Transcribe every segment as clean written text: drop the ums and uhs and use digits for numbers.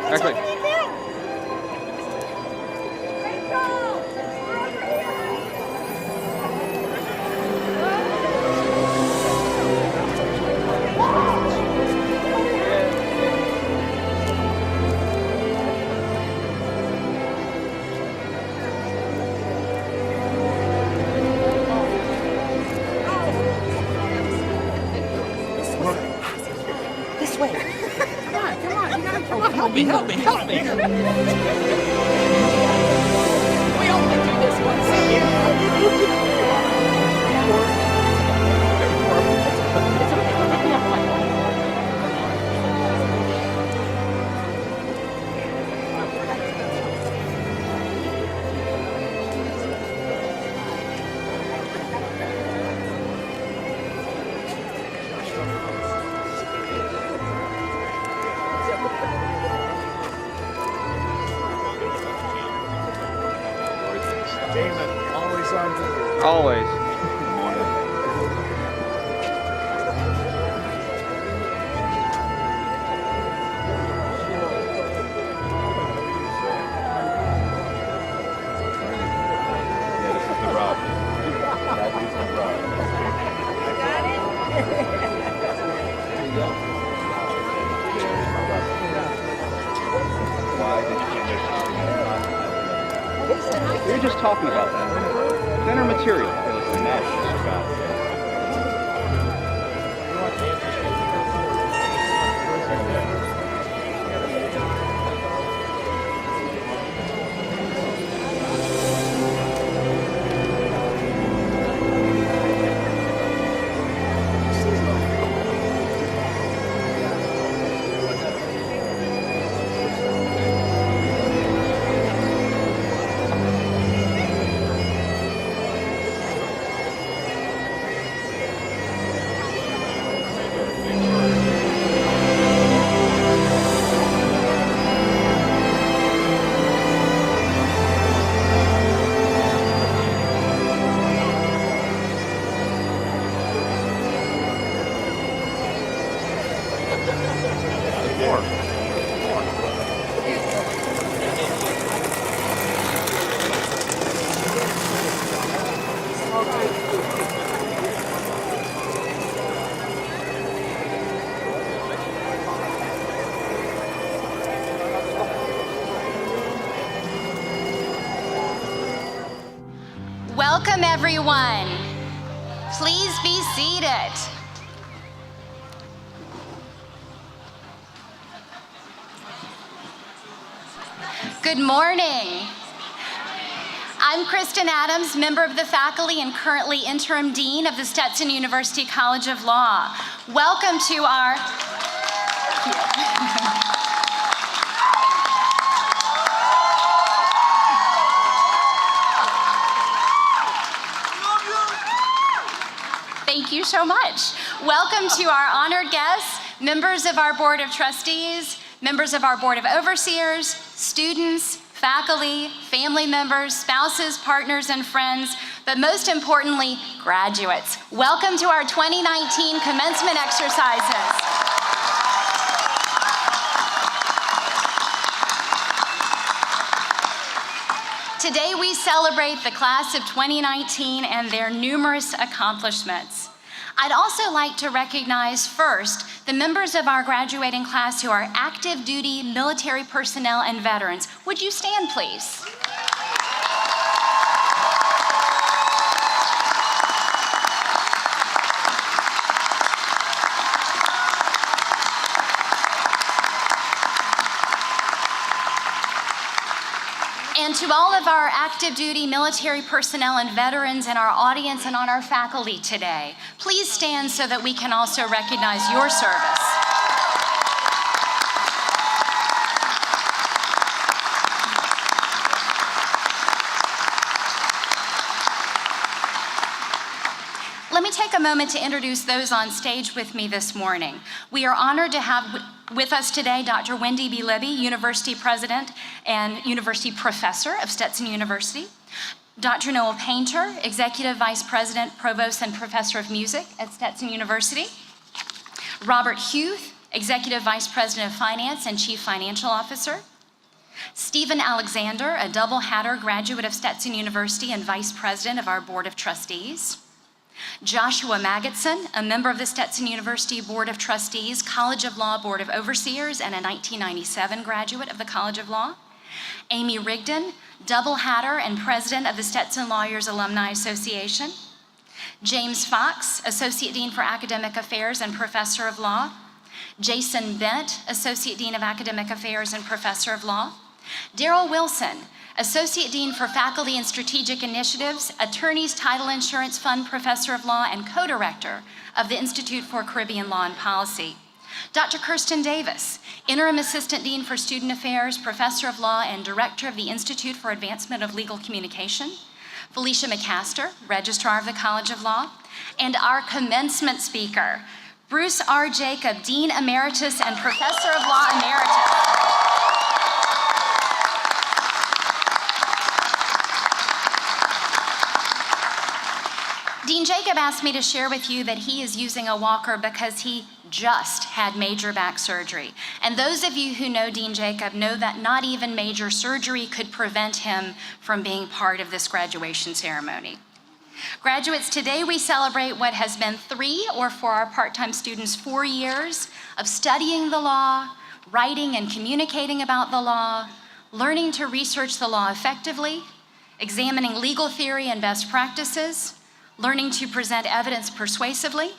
Actually. This way. Come on, help me. We only do this once a year. Always. We were just talking about that. Thinner material. Welcome, everyone. Please be seated. Good morning. I'm Kristen Adams, member of the faculty and currently interim dean of the Stetson University College of Law. Welcome to our Thank you so much. Welcome to our honored guests, members of our Board of Trustees, members of our Board of Overseers, students, faculty, family members, spouses, partners, and friends, but most importantly, graduates. Welcome to our 2019 commencement exercises. Today we celebrate the class of 2019 and their numerous accomplishments. I'd also like to recognize first the members of our graduating class who are active duty military personnel and veterans. Would you stand, please? And to all of our active duty military personnel and veterans in our audience and on our faculty today, please stand so that we can also recognize your service. Let me take a moment to introduce those on stage with me this morning. We are honored to have with us today Dr. Wendy B. Libby, University President and University Professor of Stetson University. Dr. Noel Painter, Executive Vice President, Provost, and Professor of Music at Stetson University. Robert Huth, Executive Vice President of Finance and Chief Financial Officer. Stephen Alexander, a double hatter graduate of Stetson University and Vice President of our Board of Trustees. Joshua Magidson, a member of the Stetson University Board of Trustees, College of Law Board of Overseers, and a 1997 graduate of the College of Law. Amy Rigdon, double hatter and president of the Stetson Lawyers Alumni Association. James Fox, Associate Dean for Academic Affairs and Professor of Law. Jason Bent, Associate Dean of Academic Affairs and Professor of Law. Daryl Wilson, Associate Dean for Faculty and Strategic Initiatives, Attorneys Title Insurance Fund Professor of Law, and Co-Director of the Institute for Caribbean Law and Policy. Dr. Kirsten Davis, Interim Assistant Dean for Student Affairs, Professor of Law, and Director of the Institute for Advancement of Legal Communication. Felicia McCaster, Registrar of the College of Law. And our commencement speaker, Bruce R. Jacob, Dean Emeritus and Professor of Law Emeritus. Dean Jacob asked me to share with you that he is using a walker because he just had major back surgery. And those of you who know Dean Jacob know that not even major surgery could prevent him from being part of this graduation ceremony. Graduates, today we celebrate what has been 3, or for our part-time students, 4 years of studying the law, writing and communicating about the law, learning to research the law effectively, examining legal theory and best practices, learning to present evidence persuasively,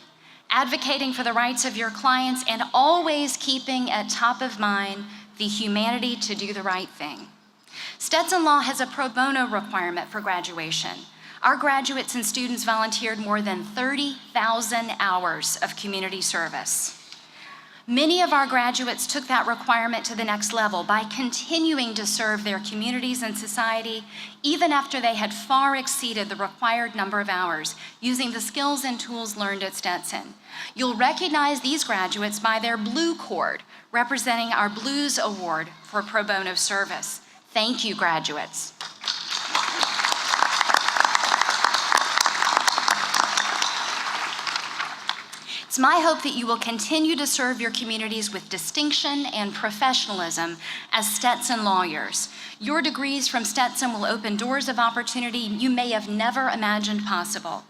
advocating for the rights of your clients, and always keeping at top of mind the humanity to do the right thing. Stetson Law has a pro bono requirement for graduation. Our graduates and students volunteered more than 30,000 hours of community service. Many of our graduates took that requirement to the next level by continuing to serve their communities and society, even after they had far exceeded the required number of hours, using the skills and tools learned at Stetson. You'll recognize these graduates by their blue cord, representing our Blues Award for pro bono service. Thank you, graduates. It's my hope that you will continue to serve your communities with distinction and professionalism as Stetson lawyers. Your degrees from Stetson will open doors of opportunity you may have never imagined possible.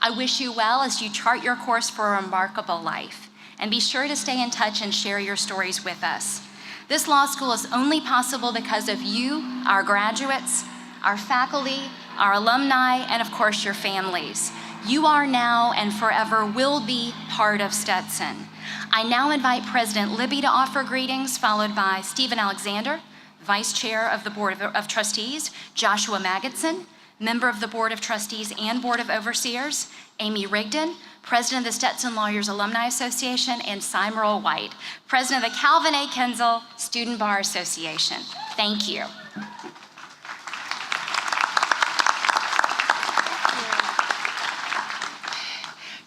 I wish you well as you chart your course for a remarkable life. And be sure to stay in touch and share your stories with us. This law school is only possible because of you, our graduates, our faculty, our alumni, and of course your families. You are now and forever will be part of Stetson. I now invite President Libby to offer greetings, followed by Stephen Alexander, Vice Chair of the Board of Trustees, Joshua Magidson, Member of the Board of Trustees and Board of Overseers, Amy Rigdon, President of the Stetson Lawyers Alumni Association, and Symerl White, President of the Calvin A. Kensel Student Bar Association. Thank you.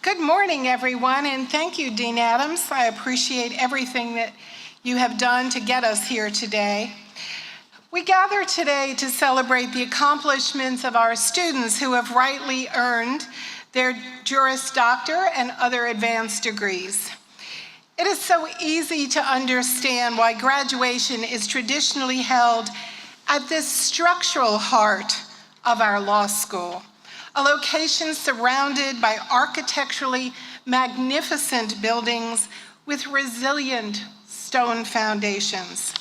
Good morning, everyone, and thank you, Dean Adams. I appreciate everything that you have done to get us here today. We gather today to celebrate the accomplishments of our students who have rightly earned their Juris Doctor and other advanced degrees. It is so easy to understand why graduation is traditionally held at this structural heart of our law school, a location surrounded by architecturally magnificent buildings with resilient stone foundations,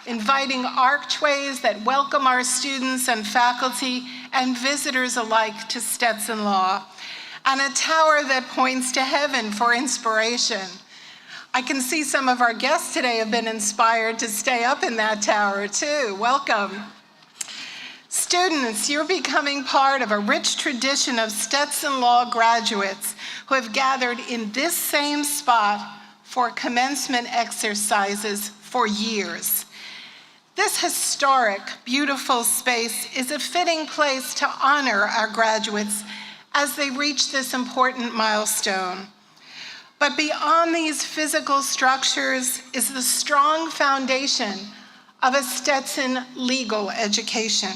inviting archways that welcome our students and faculty and visitors alike to Stetson Law, and a tower that points to heaven for inspiration. I can see some of our guests today have been inspired to stay up in that tower too. Welcome. Students, you're becoming part of a rich tradition of Stetson Law graduates who have gathered in this same spot for commencement exercises for years. This historic, beautiful space is a fitting place to honor our graduates as they reach this important milestone. But beyond these physical structures is the strong foundation of a Stetson legal education,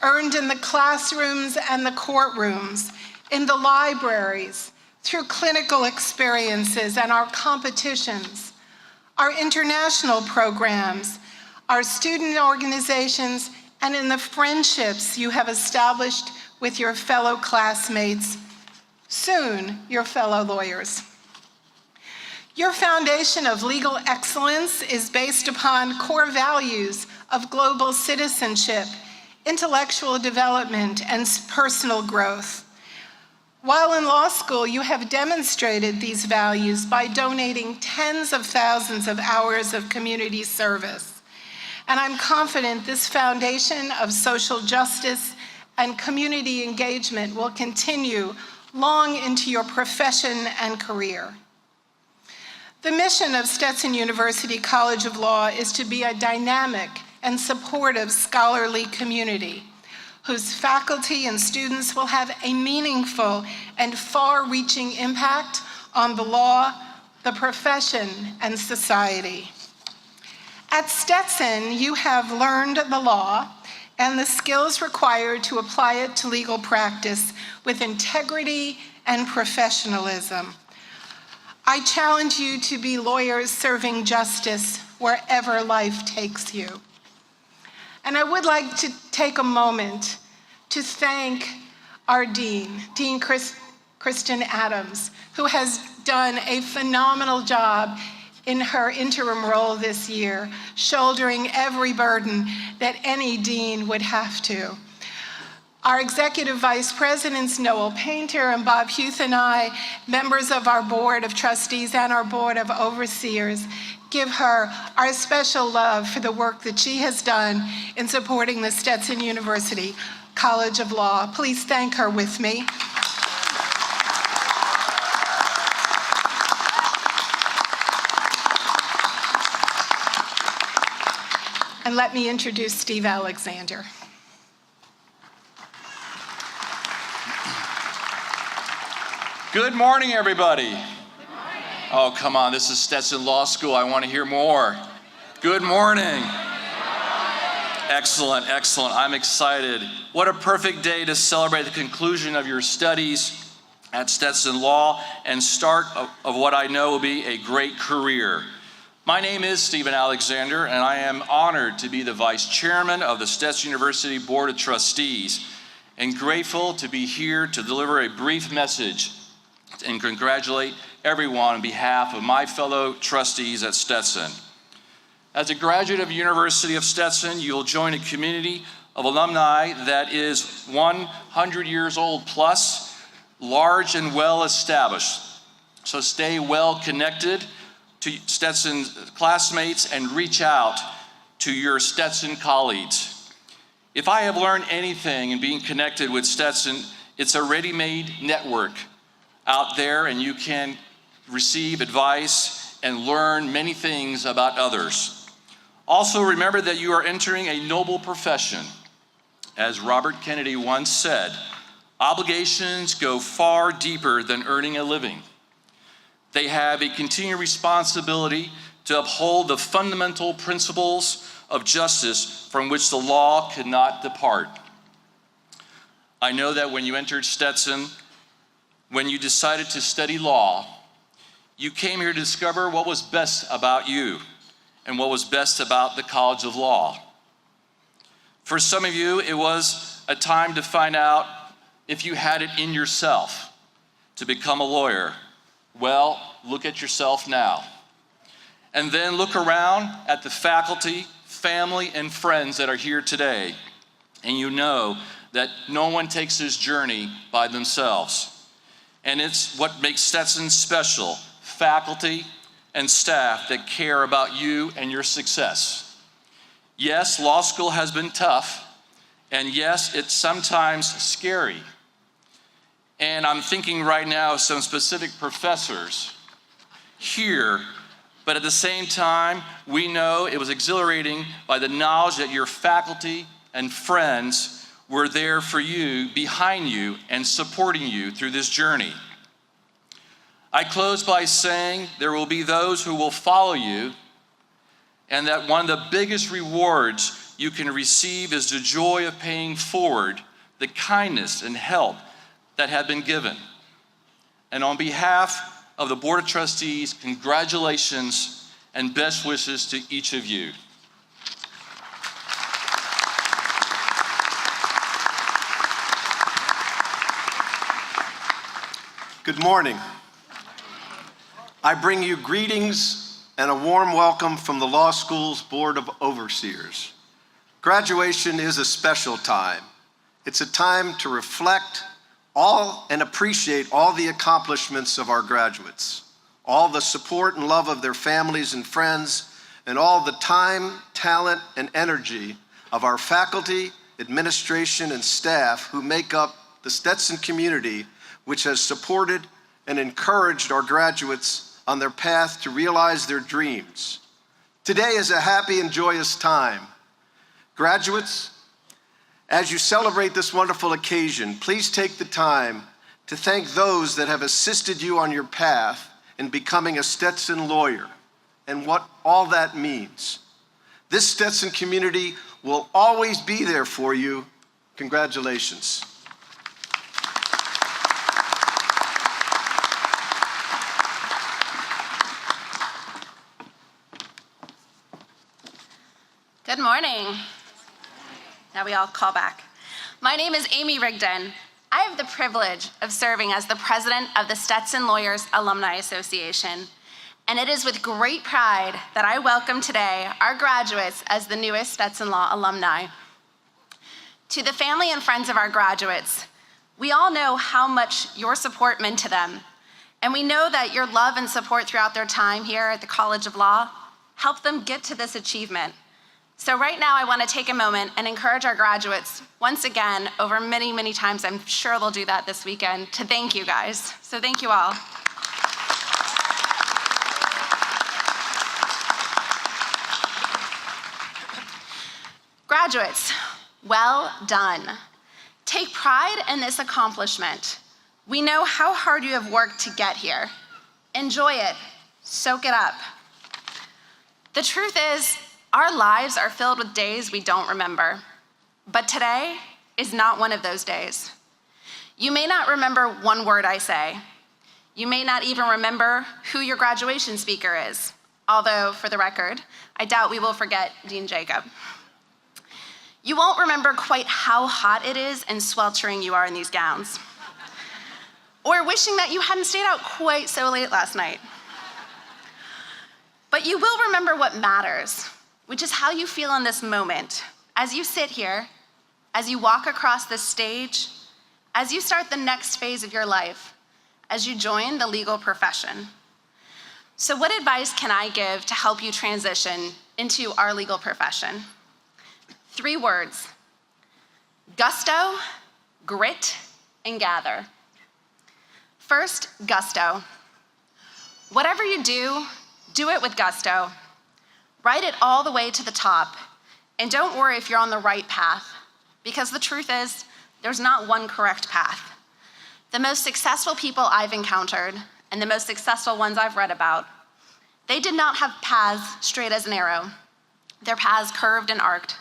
earned in the classrooms and the courtrooms, in the libraries, through clinical experiences and our competitions, our international programs, our student organizations, and in the friendships you have established with your fellow classmates, soon your fellow lawyers. Your foundation of legal excellence is based upon core values of global citizenship, intellectual development, and personal growth. While in law school, you have demonstrated these values by donating tens of thousands of hours of community service. And I'm confident this foundation of social justice and community engagement will continue long into your profession and career. The mission of Stetson University College of Law is to be a dynamic and supportive scholarly community whose faculty and students will have a meaningful and far-reaching impact on the law, the profession, and society. At Stetson, you have learned the law and the skills required to apply it to legal practice with integrity and professionalism. I challenge you to be lawyers serving justice wherever life takes you. And I would like to take a moment to thank our Dean Kristen Adams, who has done a phenomenal job in her interim role this year, shouldering every burden that any dean would have to. Our executive vice presidents, Noel Painter and Bob Huth, and I, members of our board of trustees and our board of overseers, give her our special love for the work that she has done in supporting the Stetson University College of Law. Please thank her with me. And let me introduce Steve Alexander. Good morning, everybody. Oh, come on, this is Stetson Law School. I want to hear more. Good morning. Excellent, excellent. I'm excited. What a perfect day to celebrate the conclusion of your studies at Stetson Law and start of what I know will be a great career. My name is Stephen Alexander, and I am honored to be the Vice Chairman of the Stetson University Board of Trustees and grateful to be here to deliver a brief message and congratulate everyone on behalf of my fellow trustees at Stetson. As a graduate of the University of Stetson, you'll join a community of alumni that is 100 years old plus, large and well established. So stay well connected to Stetson's classmates and reach out to your Stetson colleagues. If I have learned anything in being connected with Stetson, it's a ready-made network out there, and you can receive advice and learn many things about others. Also, remember that you are entering a noble profession. As Robert Kennedy once said, obligations go far deeper than earning a living. They have a continuing responsibility to uphold the fundamental principles of justice from which the law cannot depart. I know that when you entered Stetson, when you decided to study law, you came here to discover what was best about you and what was best about the College of Law. For some of you, it was a time to find out if you had it in yourself to become a lawyer. Well, look at yourself now. And then look around at the faculty, family, and friends that are here today, and you know that no one takes this journey by themselves. And it's what makes Stetson special, faculty and staff that care about you and your success. Yes, law school has been tough, and yes, it's sometimes scary. And I'm thinking right now of some specific professors here, but at the same time, we know it was exhilarating by the knowledge that your faculty and friends were there for you, behind you, and supporting you through this journey. I close by saying there will be those who will follow you, and that one of the biggest rewards you can receive is the joy of paying forward the kindness and help that have been given. And on behalf of the Board of Trustees, congratulations and best wishes to each of you. Good morning. I bring you greetings and a warm welcome from the Law School's Board of Overseers. Graduation is a special time. It's a time to reflect and appreciate all the accomplishments of our graduates, all the support and love of their families and friends, and all the time, talent, and energy of our faculty, administration, and staff who make up the Stetson community, which has supported and encouraged our graduates on their path to realize their dreams. Today is a happy and joyous time. Graduates, as you celebrate this wonderful occasion, please take the time to thank those that have assisted you on your path in becoming a Stetson lawyer and what all that means. This Stetson community will always be there for you. Congratulations. Good morning. Now we all call back. My name is Amy Rigdon. I have the privilege of serving as the president of the Stetson Lawyers Alumni Association, and it is with great pride that I welcome today our graduates as the newest Stetson Law alumni. To the family and friends of our graduates, we all know how much your support meant to them, and we know that your love and support throughout their time here at the College of Law helped them get to this achievement. So right now I want to take a moment and encourage our graduates once again over many, many times, I'm sure they'll do that this weekend, to thank you guys. So thank you all. Graduates, well done. Take pride in this accomplishment. We know how hard you have worked to get here. Enjoy it, soak it up. The truth is, our lives are filled with days we don't remember, but today is not one of those days. You may not remember one word I say. You may not even remember who your graduation speaker is, although, for the record, I doubt we will forget Dean Jacob. You won't remember quite how hot it is and sweltering you are in these gowns, or wishing that you hadn't stayed out quite so late last night. But you will remember what matters, which is how you feel in this moment, as you sit here, as you walk across this stage, as you start the next phase of your life, as you join the legal profession. So what advice can I give to help you transition into our legal profession? 3 words: gusto, grit, and gather. First, gusto. Whatever you do it with gusto. Write it all the way to the top, and don't worry if you're on the right path, because the truth is, there's not one correct path. The most successful people I've encountered, and the most successful ones I've read about, they did not have paths straight as an arrow. Their paths curved and arced.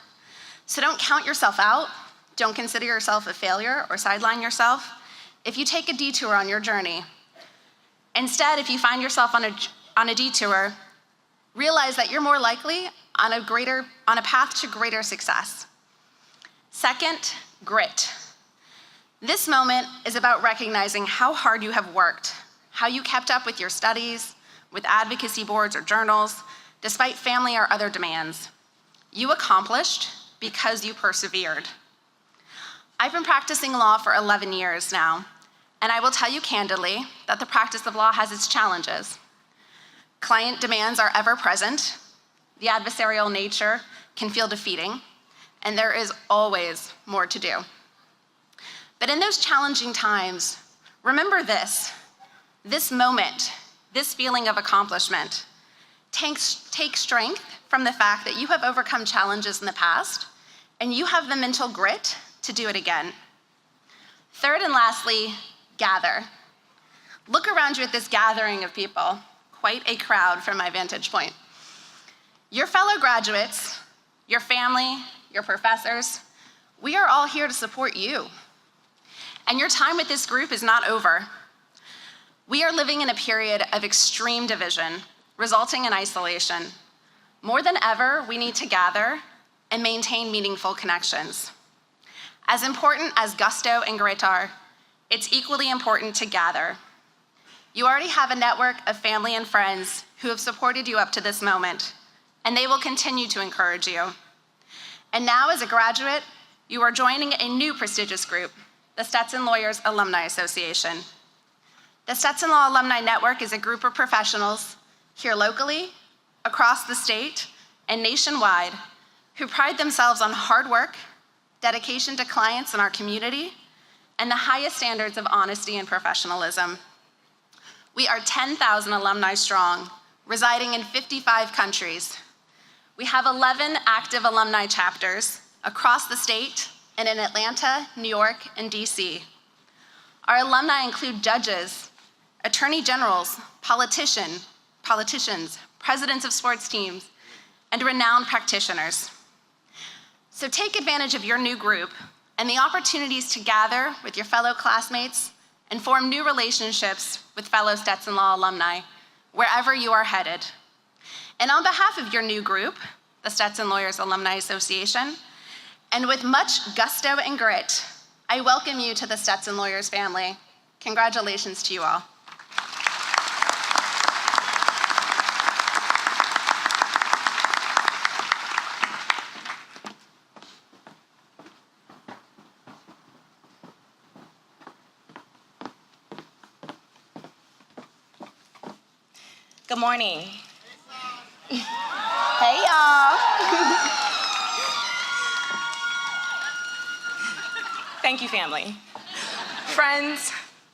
So don't count yourself out, don't consider yourself a failure or sideline yourself if you take a detour on your journey. Instead, if you find yourself on a detour, realize that you're more likely on a path to greater success. Second, grit. This moment is about recognizing how hard you have worked, how you kept up with your studies, with advocacy boards or journals, despite family or other demands. You accomplished because you persevered. I've been practicing law for 11 years now, and I will tell you candidly that the practice of law has its challenges. Client demands are ever present, the adversarial nature can feel defeating, and there is always more to do. But in those challenging times, remember this moment, this feeling of accomplishment. Take strength from the fact that you have overcome challenges in the past, and you have the mental grit to do it again. Third and lastly, gather. Look around you at this gathering of people. Quite a crowd from my vantage point. Your fellow graduates, your family, your professors, we are all here to support you. And your time with this group is not over. We are living in a period of extreme division, resulting in isolation. More than ever, we need to gather and maintain meaningful connections. As important as gusto and grit are, it's equally important to gather. You already have a network of family and friends who have supported you up to this moment, and they will continue to encourage you. And now, as a graduate, you are joining a new prestigious group, the Stetson Lawyers Alumni Association. The Stetson Law Alumni Network is a group of professionals here locally, across the state, and nationwide who pride themselves on hard work, dedication to clients in our community, and the highest standards of honesty and professionalism. We are 10,000 alumni strong, residing in 55 countries. We have 11 active alumni chapters across the state and in Atlanta, New York, and DC. Our alumni include judges, attorney generals, politicians, presidents of sports teams, and renowned practitioners. So take advantage of your new group and the opportunities to gather with your fellow classmates and form new relationships with fellow Stetson Law alumni wherever you are headed. And on behalf of your new group, the Stetson Lawyers Alumni Association, and with much gusto and grit, I welcome you to the Stetson Lawyers family. Congratulations to you all. Good morning. Hey, y'all. Thank you, family. Friends,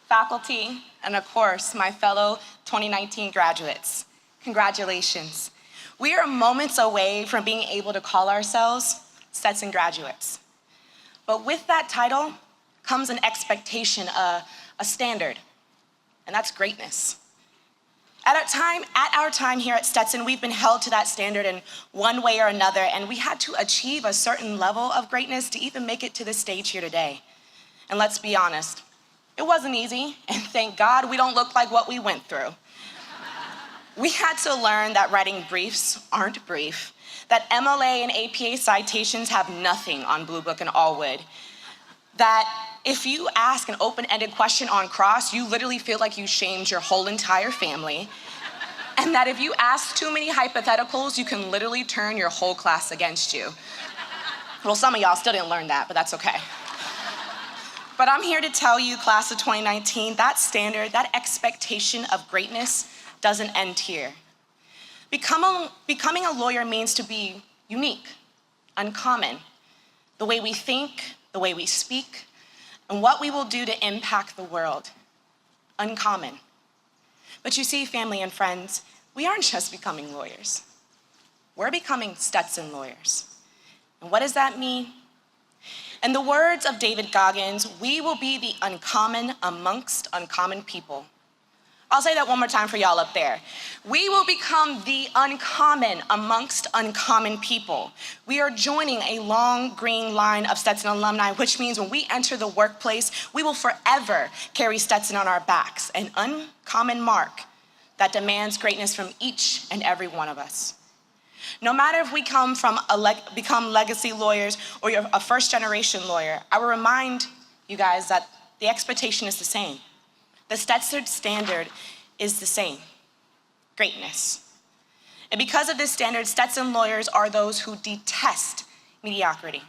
faculty, and of course, my fellow 2019 graduates. Congratulations. We are moments away from being able to call ourselves Stetson graduates. But with that title comes an expectation, a standard, and that's greatness. At our time here at Stetson, we've been held to that standard in one way or another, and we had to achieve a certain level of greatness to even make it to this stage here today. And let's be honest, it wasn't easy, and thank God we don't look like what we went through. We had to learn that writing briefs aren't brief, that MLA and APA citations have nothing on Blue Book and Allwood, that if you ask an open-ended question on cross, you literally feel like you shamed your whole entire family, and that if you ask too many hypotheticals, you can literally turn your whole class against you. Well, some of y'all still didn't learn that, but that's okay. But I'm here to tell you, class of 2019, that standard, that expectation of greatness doesn't end here. Becoming a lawyer means to be unique, uncommon, the way we think, the way we speak, and what we will do to impact the world. Uncommon. But you see, family and friends, we aren't just becoming lawyers. We're becoming Stetson lawyers. And what does that mean? In the words of David Goggins, we will be the uncommon amongst uncommon people. I'll say that one more time for y'all up there. We will become the uncommon amongst uncommon people. We are joining a long green line of Stetson alumni, which means when we enter the workplace, we will forever carry Stetson on our backs, an uncommon mark that demands greatness from each and every one of us. No matter if we become legacy lawyers or you're a first-generation lawyer, I will remind you guys that the expectation is the same. The Stetson standard is the same, greatness. And because of this standard, Stetson lawyers are those who detest mediocrity.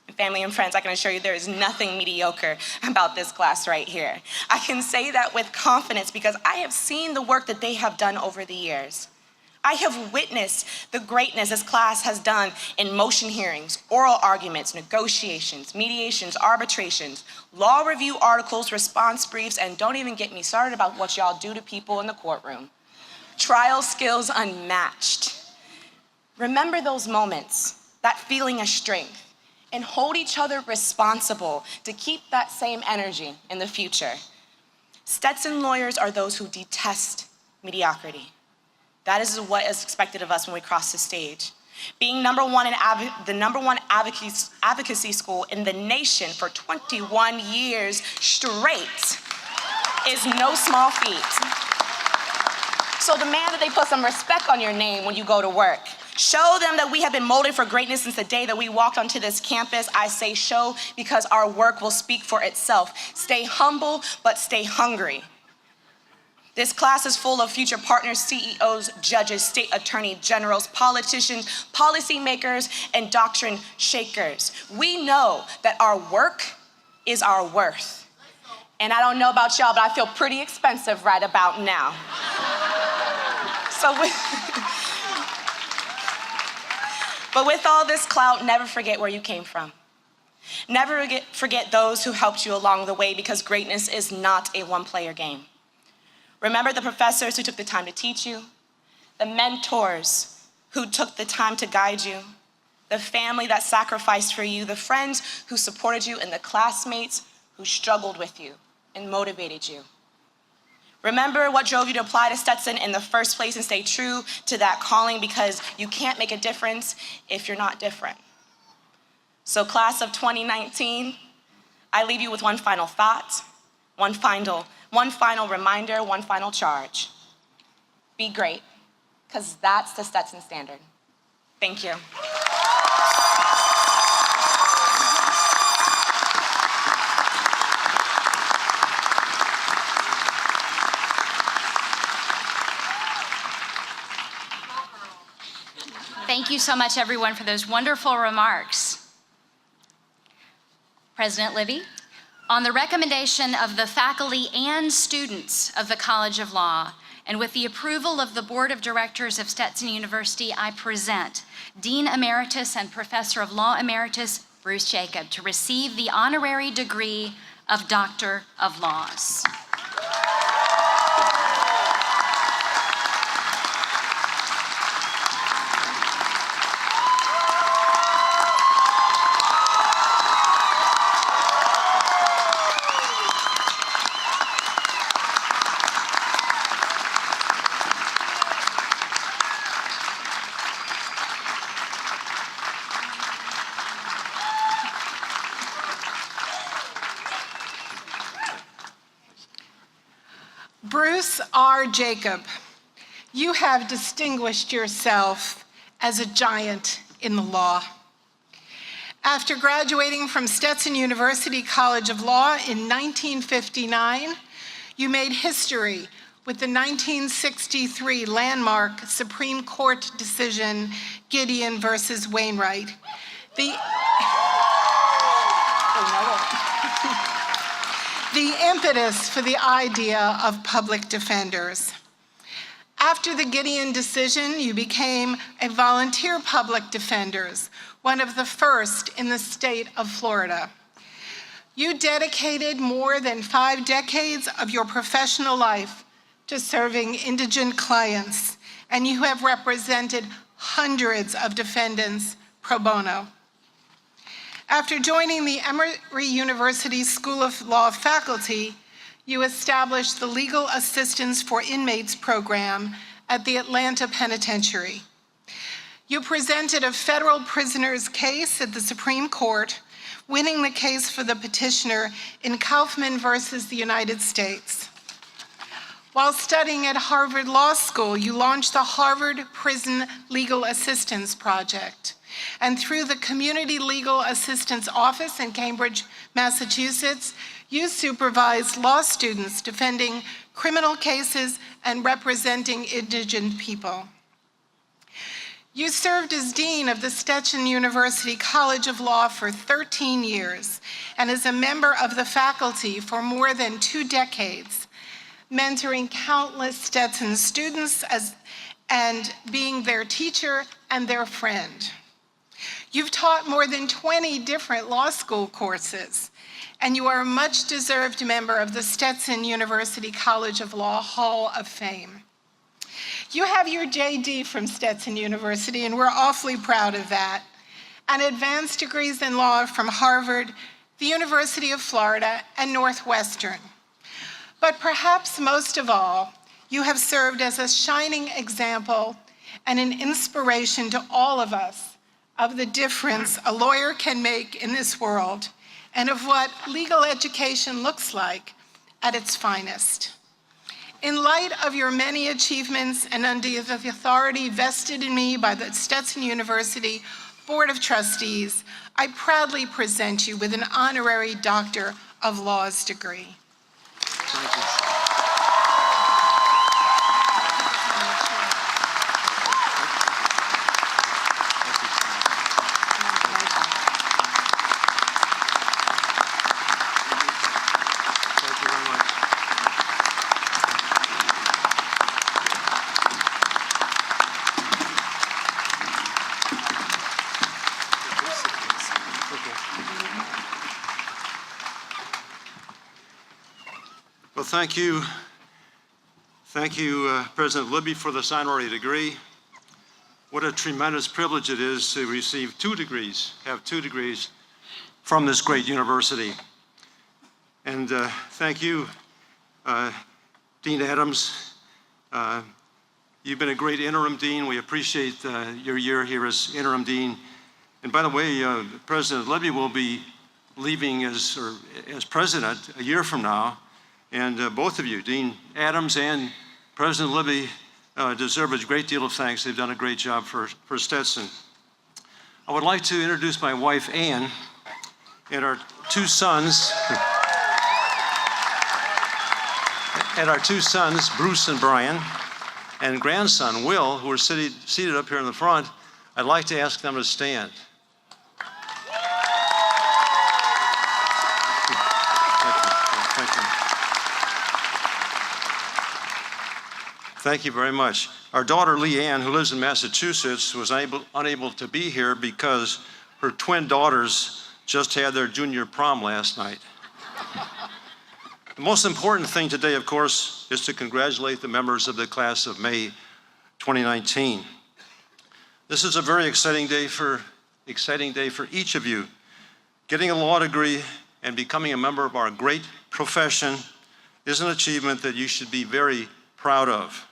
And family and friends, I can assure you there is nothing mediocre about this class right here. I can say that with confidence because I have seen the work that they have done over the years. I have witnessed the greatness this class has done in motion hearings, oral arguments, negotiations, mediations, arbitrations, law review articles, response briefs, and don't even get me started about what y'all do to people in the courtroom. Trial skills unmatched. Remember those moments, that feeling of strength, and hold each other responsible to keep that same energy in the future. Stetson lawyers are those who detest mediocrity. That is what is expected of us when we cross the stage. Being the number one advocacy school in the nation for 21 years straight is no small feat. So demand that they put some respect on your name when you go to work. Show them that we have been molded for greatness since the day that we walked onto this campus. I say show because our work will speak for itself. Stay humble, but stay hungry. This class is full of future partners, CEOs, judges, state attorney generals, politicians, policymakers, and doctrine shakers. We know that our work is our worth. And I don't know about y'all, but I feel pretty expensive right about now. But with all this clout, never forget where you came from. Never forget those who helped you along the way, because greatness is not a one-player game. Remember the professors who took the time to teach you, the mentors who took the time to guide you, the family that sacrificed for you, the friends who supported you, and the classmates who struggled with you and motivated you. Remember what drove you to apply to Stetson in the first place, and stay true to that calling, because you can't make a difference if you're not different. So class of 2019, I leave you with one final thought, one final reminder, one final charge. Be great, because that's the Stetson standard. Thank you. Thank you so much, everyone, for those wonderful remarks. President Libby, on the recommendation of the faculty and students of the College of Law, and with the approval of the Board of Directors of Stetson University, I present Dean Emeritus and Professor of Law Emeritus Bruce Jacob to receive the honorary degree of Doctor of Laws. Bruce R. Jacob, you have distinguished yourself as a giant in the law. After graduating from Stetson University College of Law in 1959, you made history with the 1963 landmark Supreme Court decision, Gideon versus Wainwright. The impetus for the idea of public defenders. After the Gideon decision, you became a volunteer public defender, one of the first in the state of Florida. You dedicated more than 5 decades of your professional life to serving indigent clients, and you have represented hundreds of defendants pro bono. After joining the Emory University School of Law faculty, you established the Legal Assistance for Inmates program at the Atlanta Penitentiary. You presented a federal prisoner's case at the Supreme Court, winning the case for the petitioner in Kaufman versus the United States. While studying at Harvard Law School, you launched the Harvard Prison Legal Assistance Project. And through the Community Legal Assistance Office in Cambridge, Massachusetts, you supervise law students defending criminal cases and representing indigent people. You served as Dean of the Stetson University College of Law for 13 years and as a member of the faculty for more than 2 decades, mentoring countless Stetson students and being their teacher and their friend. You've taught more than 20 different law school courses, and you are a much-deserved member of the Stetson University College of Law Hall of Fame. You have your JD from Stetson University, and we're awfully proud of that, and advanced degrees in law from Harvard, the University of Florida, and Northwestern. But perhaps most of all, you have served as a shining example and an inspiration to all of us of the difference a lawyer can make in this world and of what legal education looks like at its finest. In light of your many achievements and under the authority vested in me by the Stetson University Board of Trustees, I proudly present you with an honorary Doctor of Laws degree. Thank you. Well, thank you. Thank you, President Libby, for this honorary degree. What a tremendous privilege it is to receive have two degrees from this great university. And thank you, Dean Adams. You've been a great interim dean. We appreciate your year here as interim dean. And by the way, President Libby will be leaving as president a year from now. And both of you, Dean Adams and President Libby, deserve a great deal of thanks. They've done a great job for Stetson. I would like to introduce my wife, Ann, and our two sons, Bruce and Brian, and grandson, Will, who are seated up here in the front. I'd like to ask them to stand. Thank you very much. Our daughter, Leanne, who lives in Massachusetts, was unable to be here because her twin daughters just had their junior prom last night. The most important thing today, of course, is to congratulate the members of the class of May 2019. This is a very exciting day for each of you. Getting a law degree and becoming a member of our great profession is an achievement that you should be very proud of.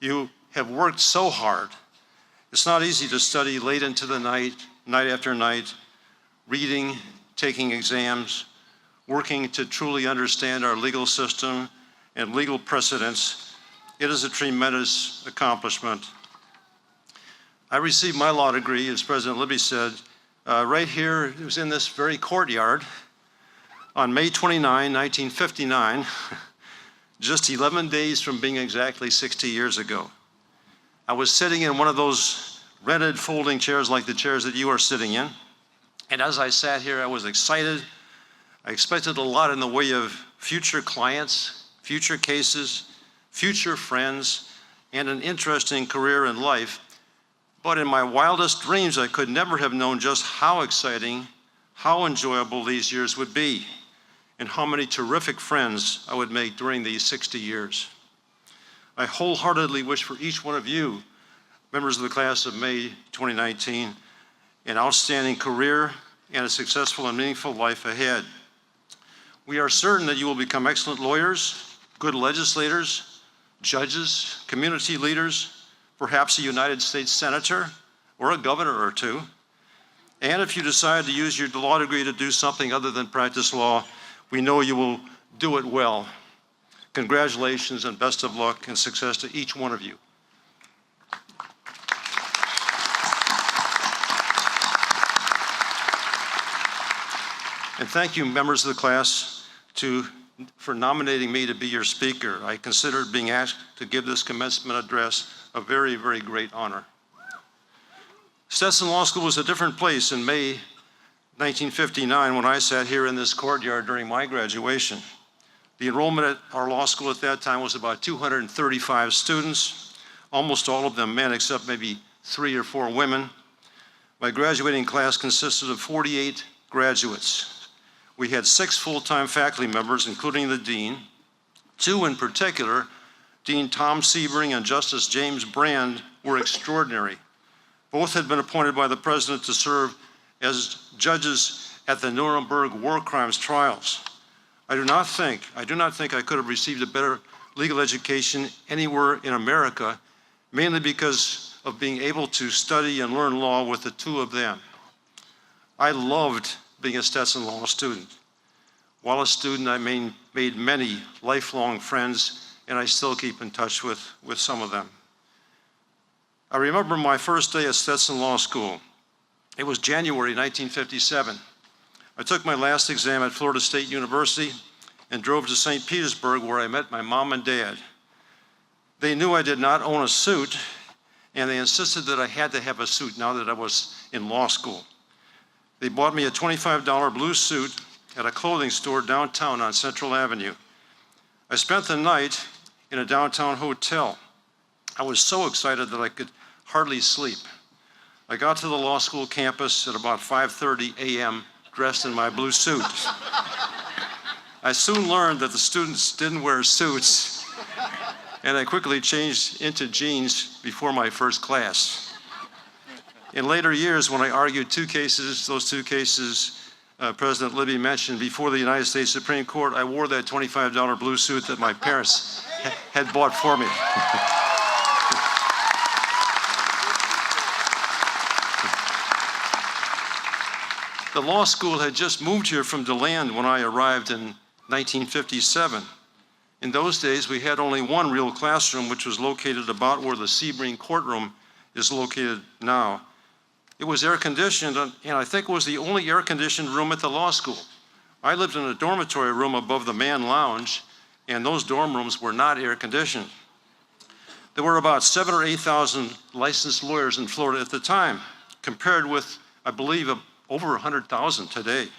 You have worked so hard. It's not easy to study late into the night, night after night, reading, taking exams, working to truly understand our legal system and legal precedents. It is a tremendous accomplishment. I received my law degree, as President Libby said, right here. It was in this very courtyard on May 29, 1959. Just 11 days from being exactly 60 years ago. I was sitting in one of those rented folding chairs like the chairs that you are sitting in. And as I sat here, I was excited. I expected a lot in the way of future clients, future cases, future friends, and an interesting career in life. But in my wildest dreams, I could never have known just how exciting, how enjoyable these years would be, and how many terrific friends I would make during these 60 years. I wholeheartedly wish for each one of you, members of the class of May 2019, an outstanding career and a successful and meaningful life ahead. We are certain that you will become excellent lawyers, good legislators, judges, community leaders, perhaps a United States senator or a governor or two. And if you decide to use your law degree to do something other than practice law, we know you will do it well. Congratulations and best of luck and success to each one of you. And thank you, members of the class, for nominating me to be your speaker. I consider being asked to give this commencement address a very, very great honor. Stetson Law School was a different place in May 1959 when I sat here in this courtyard during my graduation. The enrollment at our law school at that time was about 235 students, almost all of them men except maybe 3 or 4 women. My graduating class consisted of 48 graduates. We had 6 full-time faculty members, including the dean. 2 in particular, Dean Tom Sebring and Justice James Brand, were extraordinary. Both had been appointed by the president to serve as judges at the Nuremberg war crimes trials. I do not think I could have received a better legal education anywhere in America, mainly because of being able to study and learn law with the 2 of them. I loved being a Stetson Law student. While a student, I made many lifelong friends and I still keep in touch with some of them. I remember my first day at Stetson Law School. It was January 1957. I took my last exam at Florida State University and drove to St. Petersburg, where I met my mom and dad. They knew I did not own a suit, and they insisted that I had to have a suit now that I was in law school. They bought me a $25 blue suit at a clothing store downtown on Central Avenue. I spent the night in a downtown hotel. I was so excited that I could hardly sleep. I got to the law school campus at about 5:30 a.m. dressed in my blue suit. I soon learned that the students didn't wear suits, and I quickly changed into jeans before my first class. In later years, when I argued those two cases President Libby mentioned before the United States Supreme Court, I wore that $25 blue suit that my parents had bought for me. The law school had just moved here from DeLand when I arrived in 1957. In those days, we had only one real classroom, which was located about where the Sebring courtroom is located now. It was air-conditioned, and I think it was the only air-conditioned room at the law school. I lived in a dormitory room above the man lounge, and those dorm rooms were not air-conditioned. There were about 7,000 or 8,000 licensed lawyers in Florida at the time, compared with, I believe, over 100,000 today.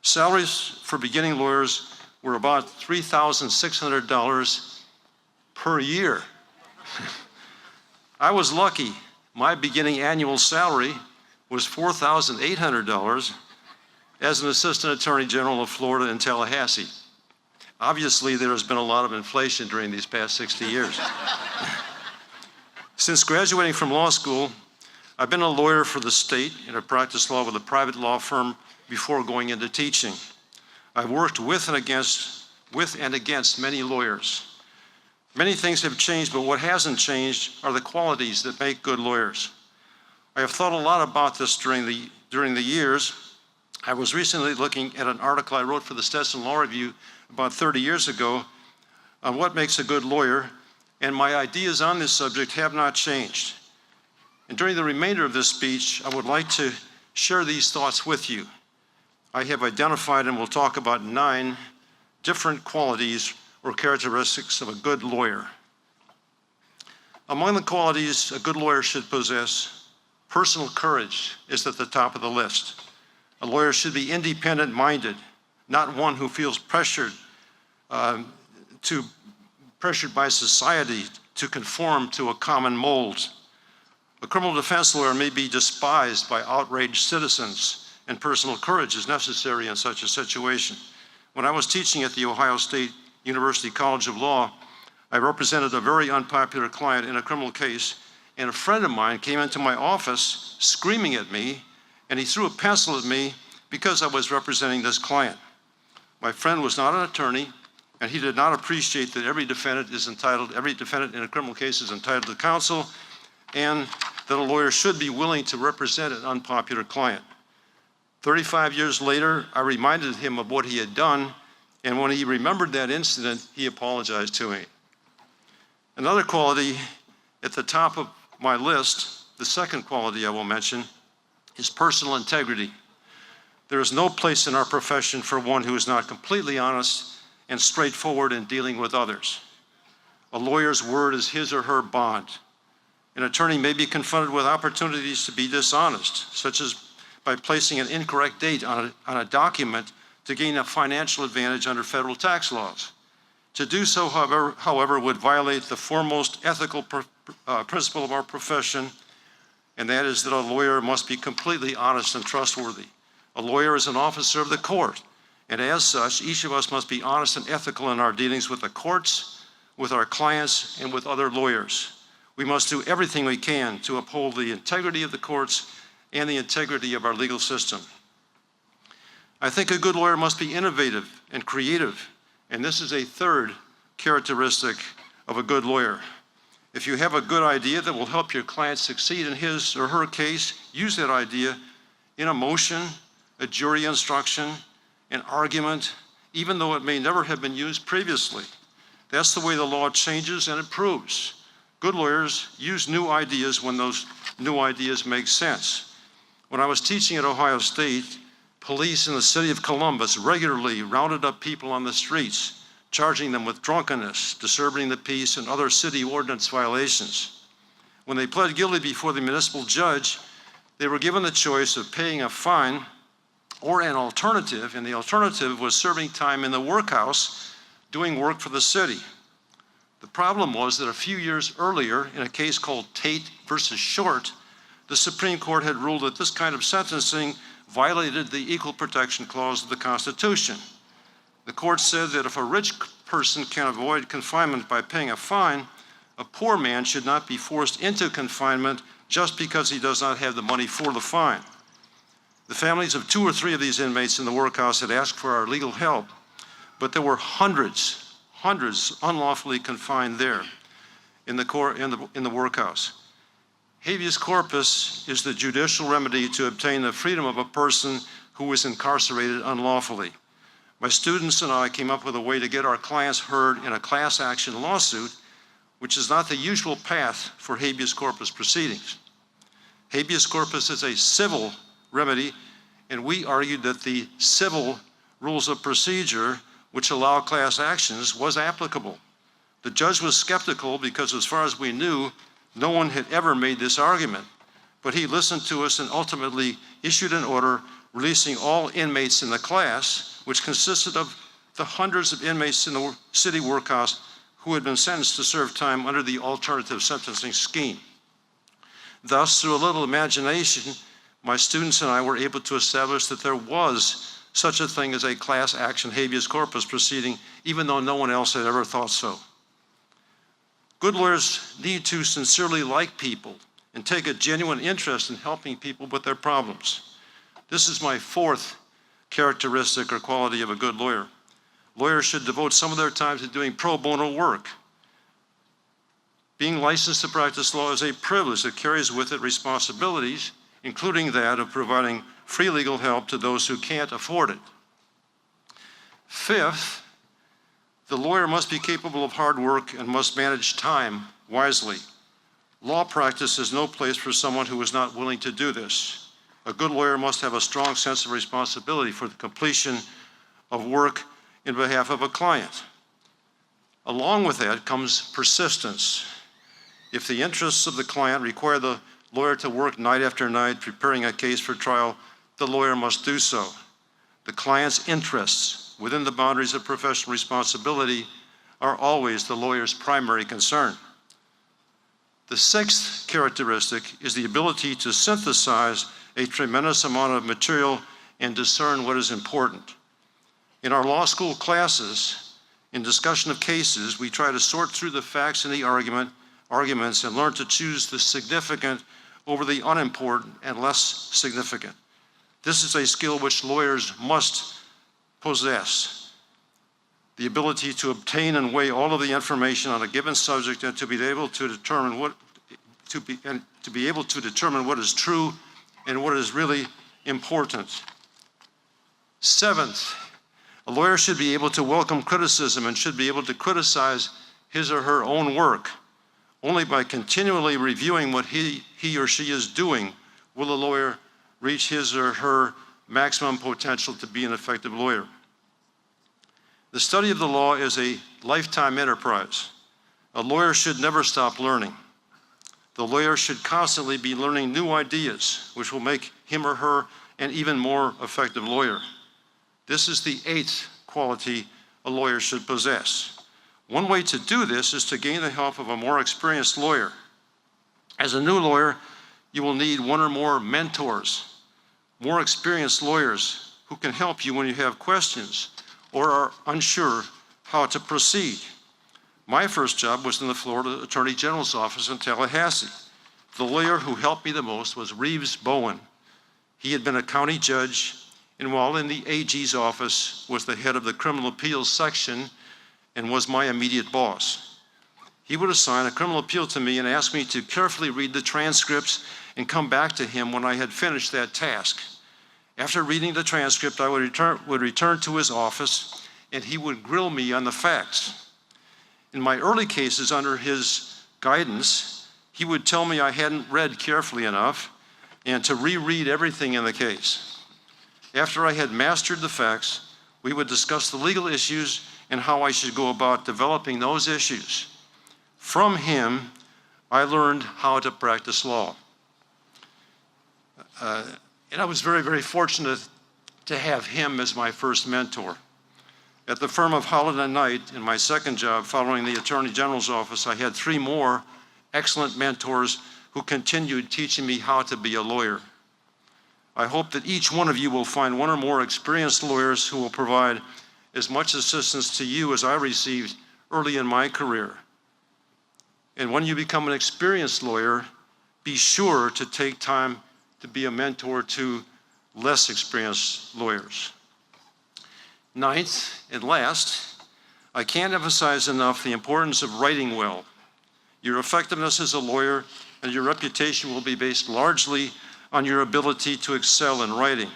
Salaries for beginning lawyers were about $3,600 per year. I was lucky. My beginning annual salary was $4,800 as an assistant attorney general of Florida in Tallahassee. Obviously, there has been a lot of inflation during these past 60 years. Since graduating from law school, I've been a lawyer for the state, and I practiced law with a private law firm before going into teaching. I've worked with and against many lawyers. Many things have changed, but what hasn't changed are the qualities that make good lawyers. I have thought a lot about this during the years. I was recently looking at an article I wrote for the Stetson Law Review about 30 years ago on what makes a good lawyer, and my ideas on this subject have not changed. And during the remainder of this speech, I would like to share these thoughts with you. I have identified and will talk about 9 different qualities or characteristics of a good lawyer. Among the qualities a good lawyer should possess, personal courage is at the top of the list. A lawyer should be independent-minded, not one who feels pressured by society to conform to a common mold. A criminal defense lawyer may be despised by outraged citizens, and personal courage is necessary in such a situation. When I was teaching at the Ohio State University College of Law, I represented a very unpopular client in a criminal case, and a friend of mine came into my office screaming at me, and he threw a pencil at me because I was representing this client. My friend was not an attorney, and he did not appreciate that every defendant in a criminal case is entitled to counsel, and that a lawyer should be willing to represent an unpopular client. 35 years later, I reminded him of what he had done, and when he remembered that incident, he apologized to me. Another quality at the top of my list, the second quality I will mention, is personal integrity. There is no place in our profession for one who is not completely honest and straightforward in dealing with others. A lawyer's word is his or her bond. An attorney may be confronted with opportunities to be dishonest, such as by placing an incorrect date on a document to gain a financial advantage under federal tax laws. To do so, however, would violate the foremost ethical principle of our profession, and that is that a lawyer must be completely honest and trustworthy. A lawyer is an officer of the court, and as such, each of us must be honest and ethical in our dealings with the courts, with our clients, and with other lawyers. We must do everything we can to uphold the integrity of the courts and the integrity of our legal system. I think a good lawyer must be innovative and creative, and this is a third characteristic of a good lawyer. If you have a good idea that will help your client succeed in his or her case, use that idea in a motion, a jury instruction, an argument, even though it may never have been used previously. That's the way the law changes and improves. Good lawyers use new ideas when those new ideas make sense. When I was teaching at Ohio State, police in the city of Columbus regularly rounded up people on the streets, charging them with drunkenness, disturbing the peace, and other city ordinance violations. When they pled guilty before the municipal judge, they were given the choice of paying a fine or an alternative, and the alternative was serving time in the workhouse doing work for the city. The problem was that a few years earlier, in a case called Tate versus Short, the Supreme Court had ruled that this kind of sentencing violated the Equal Protection Clause of the Constitution. The court said that if a rich person can avoid confinement by paying a fine, a poor man should not be forced into confinement just because he does not have the money for the fine. The families of 2 or 3 of these inmates in the workhouse had asked for our legal help, but there were hundreds unlawfully confined there in the workhouse. Habeas corpus is the judicial remedy to obtain the freedom of a person who is incarcerated unlawfully. My students and I came up with a way to get our clients heard in a class action lawsuit, which is not the usual path for habeas corpus proceedings. Habeas corpus is a civil remedy, and we argued that the civil rules of procedure, which allow class actions, was applicable. The judge was skeptical because, as far as we knew, no one had ever made this argument, but he listened to us and ultimately issued an order releasing all inmates in the class, which consisted of the hundreds of inmates in the city workhouse who had been sentenced to serve time under the alternative sentencing scheme. Thus, through a little imagination, my students and I were able to establish that there was such a thing as a class action habeas corpus proceeding, even though no one else had ever thought so. Good lawyers need to sincerely like people and take a genuine interest in helping people with their problems. This is my 4th characteristic or quality of a good lawyer. Lawyers should devote some of their time to doing pro bono work. Being licensed to practice law is a privilege that carries with it responsibilities, including that of providing free legal help to those who can't afford it. 5th, the lawyer must be capable of hard work and must manage time wisely. Law practice is no place for someone who is not willing to do this. A good lawyer must have a strong sense of responsibility for the completion of work in behalf of a client. Along with that comes persistence. If the interests of the client require the lawyer to work night after night preparing a case for trial, the lawyer must do so. The client's interests within the boundaries of professional responsibility are always the lawyer's primary concern. The 6th characteristic is the ability to synthesize a tremendous amount of material and discern what is important. In our law school classes, in discussion of cases, we try to sort through the facts and the arguments and learn to choose the significant over the unimportant and less significant. This is a skill which lawyers must possess. The ability to obtain and weigh all of the information on a given subject and to be able to determine what is true and what is really important. 7th, a lawyer should be able to welcome criticism and should be able to criticize his or her own work. Only by continually reviewing what he or she is doing will a lawyer reach his or her maximum potential to be an effective lawyer. The study of the law is a lifetime enterprise. A lawyer should never stop learning. The lawyer should constantly be learning new ideas, which will make him or her an even more effective lawyer. This is the 8th quality a lawyer should possess. One way to do this is to gain the help of a more experienced lawyer. As a new lawyer, you will need one or more mentors, more experienced lawyers who can help you when you have questions or are unsure how to proceed. My first job was in the Florida Attorney General's office in Tallahassee. The lawyer who helped me the most was Reeves Bowen. He had been a county judge, and while in the AG's office was the head of the criminal appeals section and was my immediate boss. He would assign a criminal appeal to me and ask me to carefully read the transcripts and come back to him when I had finished that task. After reading the transcript, I would return to his office, and he would grill me on the facts. In my early cases, under his guidance, he would tell me I hadn't read carefully enough and to reread everything in the case. After I had mastered the facts, we would discuss the legal issues and how I should go about developing those issues. From him, I learned how to practice law. And I was very, very fortunate to have him as my first mentor. At the firm of Holland and Knight, in my second job following the Attorney General's office, I had 3 more excellent mentors who continued teaching me how to be a lawyer. I hope that each one of you will find one or more experienced lawyers who will provide as much assistance to you as I received early in my career. And when you become an experienced lawyer, be sure to take time to be a mentor to less experienced lawyers. Ninth and last, I can't emphasize enough the importance of writing well. Your effectiveness as a lawyer and your reputation will be based largely on your ability to excel in writing.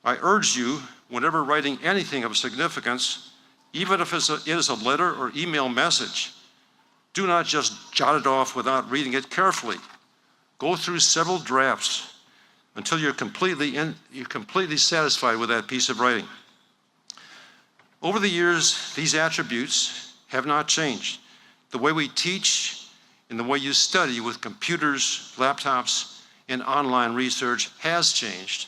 I urge you, whenever writing anything of significance, even if it is a letter or email message, do not just jot it off without reading it carefully. Go through several drafts until you're completely satisfied with that piece of writing. Over the years, these attributes have not changed. The way we teach and the way you study with computers, laptops, and online research has changed.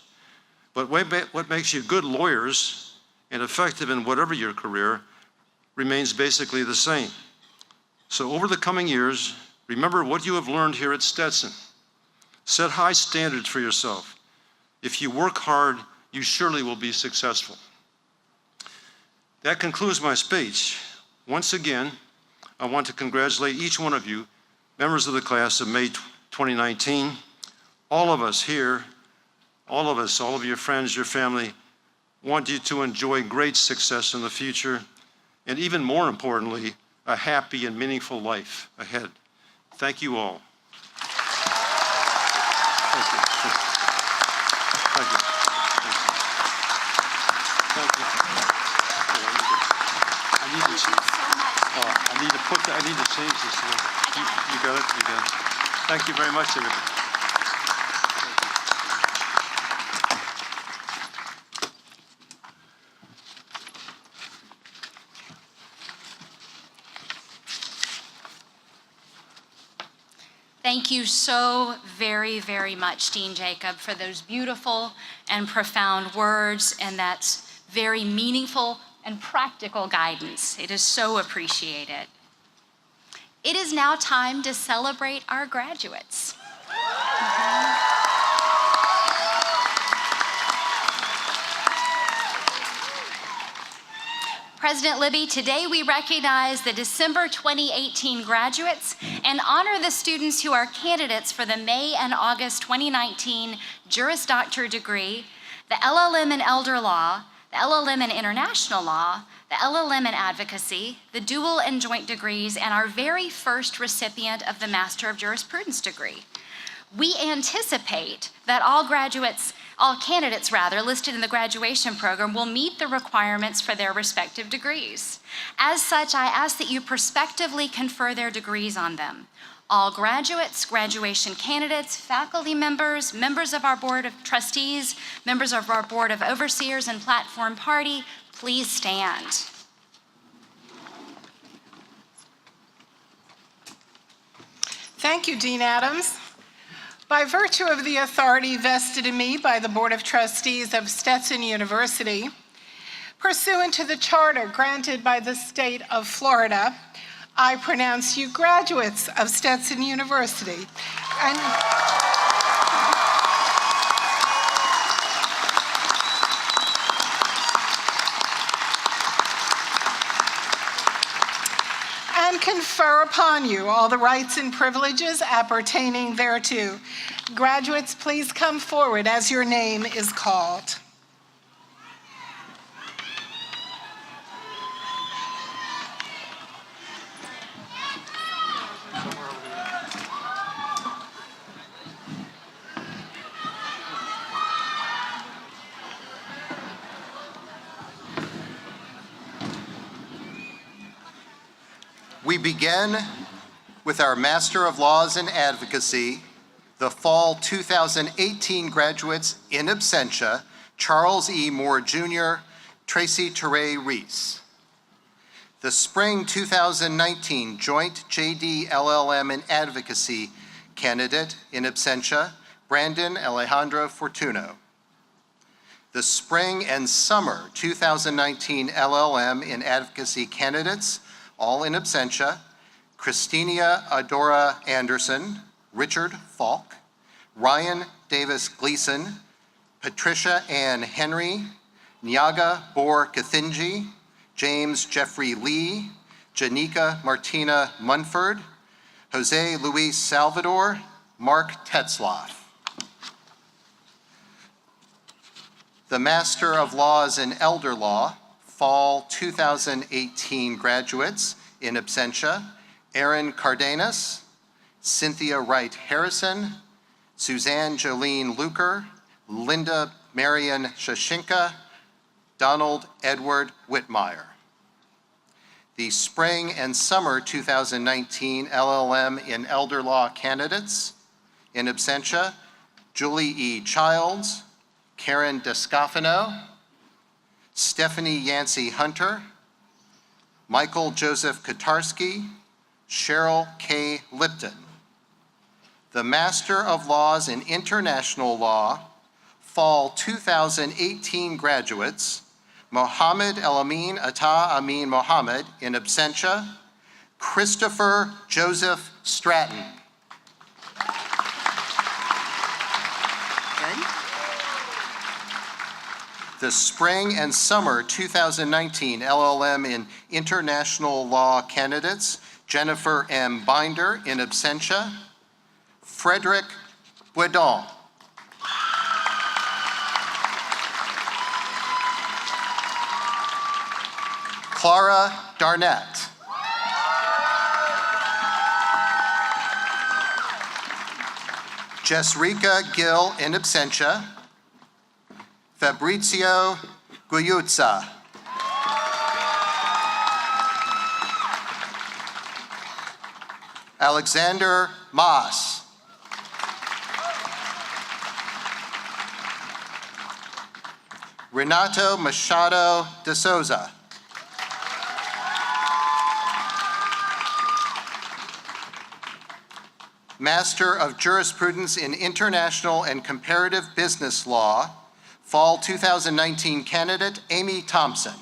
But what makes you good lawyers and effective in whatever your career remains basically the same. So over the coming years, remember what you have learned here at Stetson. Set high standards for yourself. If you work hard, you surely will be successful. That concludes my speech. Once again, I want to congratulate each one of you, members of the class of May 2019. All of us here, all of your friends, your family, want you to enjoy great success in the future, and even more importantly, a happy and meaningful life ahead. Thank you all. Thank you. Thank you. Thank you. I need to change this. You got it? You got it. Thank you very much, everybody. Thank you so very, very much, Dean Jacob, for those beautiful and profound words and that very meaningful and practical guidance. It is so appreciated. It is now time to celebrate our graduates. President Libby, today we recognize the December 2018 graduates and honor the students who are candidates for the May and August 2019 Juris Doctor degree, the LLM in Elder Law, the LLM in International Law, the LLM in Advocacy, the dual and joint degrees, and our very first recipient of the Master of Jurisprudence degree. We anticipate that all candidates listed in the graduation program will meet the requirements for their respective degrees. As such, I ask that you prospectively confer their degrees on them. All graduates, graduation candidates, faculty members, members of our Board of Trustees, members of our Board of Overseers and Platform Party, please stand. Thank you, Dean Adams. By virtue of the authority vested in me by the Board of Trustees of Stetson University, pursuant to the charter granted by the state of Florida, I pronounce you graduates of Stetson University. And confer upon you all the rights and privileges appertaining thereto. Graduates, please come forward as your name is called. We begin with our Master of Laws in Advocacy, the Fall 2018 graduates in absentia, Charles E. Moore Jr., Tracy Teray Reese. The Spring 2019 Joint JD LLM in Advocacy candidate in absentia, Brandon Alejandro Fortuno. The Spring and Summer 2019 LLM in Advocacy candidates, all in absentia, Christina Adora Anderson, Richard Falk, Ryan Davis Gleason, Patricia Ann Henry, Nyaga Bor Kathinji, James Jeffrey Lee, Janika Martina Munford, Jose Luis Salvador, Mark Tetzloff. The Master of Laws in Elder Law, Fall 2018 graduates in absentia, Aaron Cardenas, Cynthia Wright Harrison, Suzanne Jolene Luker, Linda Marion Shashinka, Donald Edward Whitmire. The Spring and Summer 2019 LLM in Elder Law candidates in absentia, Julie E. Childs, Karen Descafino, Stephanie Yancey Hunter, Michael Joseph Kotarski, Cheryl K. Lipton. The Master of Laws in International Law, Fall 2018 graduates, Mohammed El-Amin Atta Amin Mohammed in absentia, Christopher Joseph Stratton. Good. The Spring and Summer 2019 LLM in International Law candidates, Jennifer M. Binder in absentia, Frederick Boudon. Clara Darnett. Jessrika Gill in absentia, Fabrizio Guyuzza. Alexander Maas. Renato Machado de Souza. Master of Jurisprudence in International and Comparative Business Law, Fall 2019 candidate, Amy Thompson.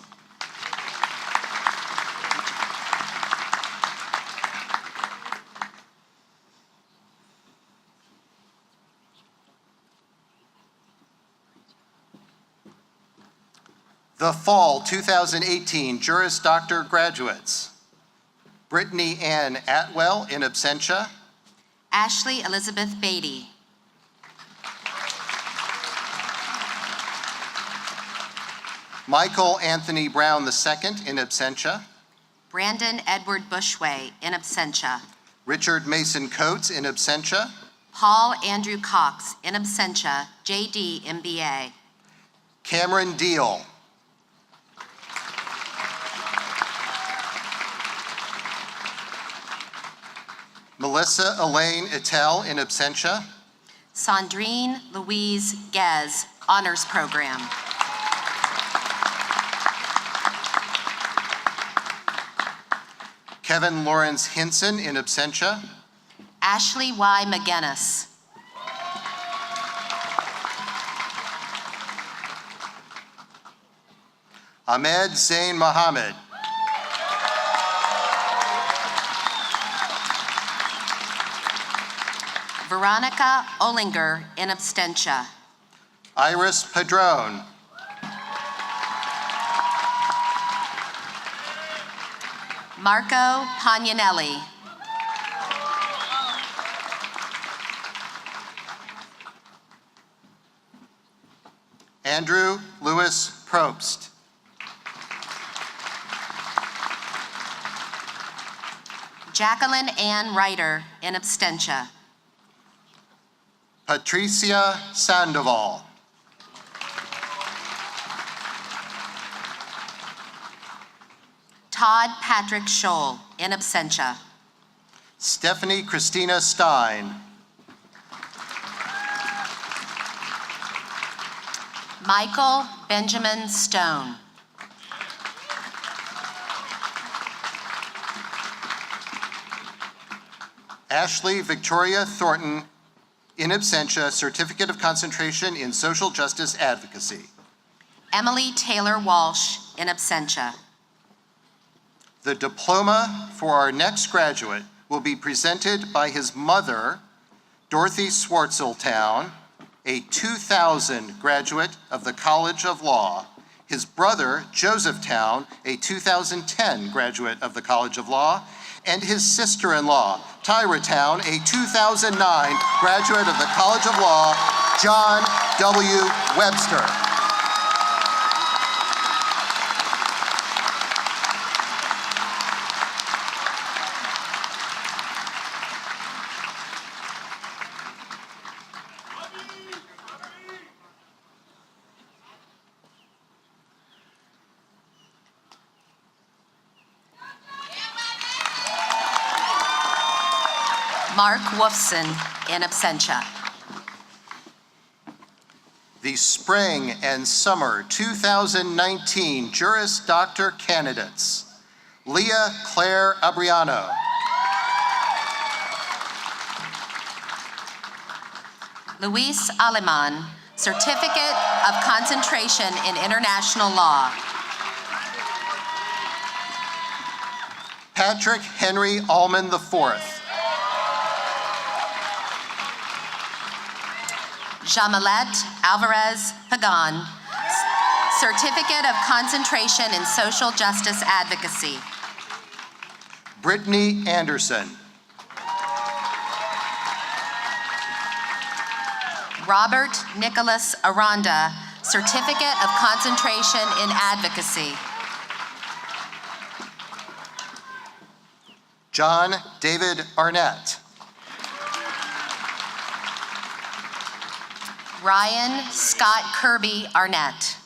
The Fall 2018 Juris Doctor graduates, Brittany Ann Atwell in absentia, Ashley Elizabeth Beatty. Michael Anthony Brown II in absentia, Brandon Edward Bushway in absentia. Richard Mason Coates in absentia, Paul Andrew Cox in absentia, JD MBA. Cameron Deal. Melissa Elaine Itel in absentia, Sandrine Louise Gez, Honors Program. Kevin Lawrence Hinson in absentia, Ashley Y. McGinnis. Ahmed Zain Mohammed. Veronica Olinger in absentia. Iris Padron. Marco Pagnanelli. Andrew Lewis Probst. Jacqueline Ann Ryder in absentia. Patricia Sandoval. Todd Patrick Scholl in absentia. Stephanie Christina Stein. Michael Benjamin Stone. Ashley Victoria Thornton, in absentia, Certificate of Concentration in Social Justice Advocacy. Emily Taylor Walsh, in absentia. The diploma for our next graduate will be presented by his mother, Dorothy Swartzeltown, a 2000 graduate of the College of Law, his brother, Joseph Town, a 2010 graduate of the College of Law, and his sister-in-law, Tyra Town, a 2009 graduate of the College of Law, John W. Webster. Mark Wolfson, in absentia. The spring and summer 2019 Juris Doctor candidates: Leah Claire Abriano, Luis Aleman, Certificate of Concentration in International Law. Patrick Henry Allman IV, Jamalet Alvarez Pagan, Certificate of Concentration in Social Justice Advocacy. Brittany Anderson, Robert Nicholas Aranda, Certificate of Concentration in Advocacy. John David Arnett, Ryan Scott Kirby Arnett.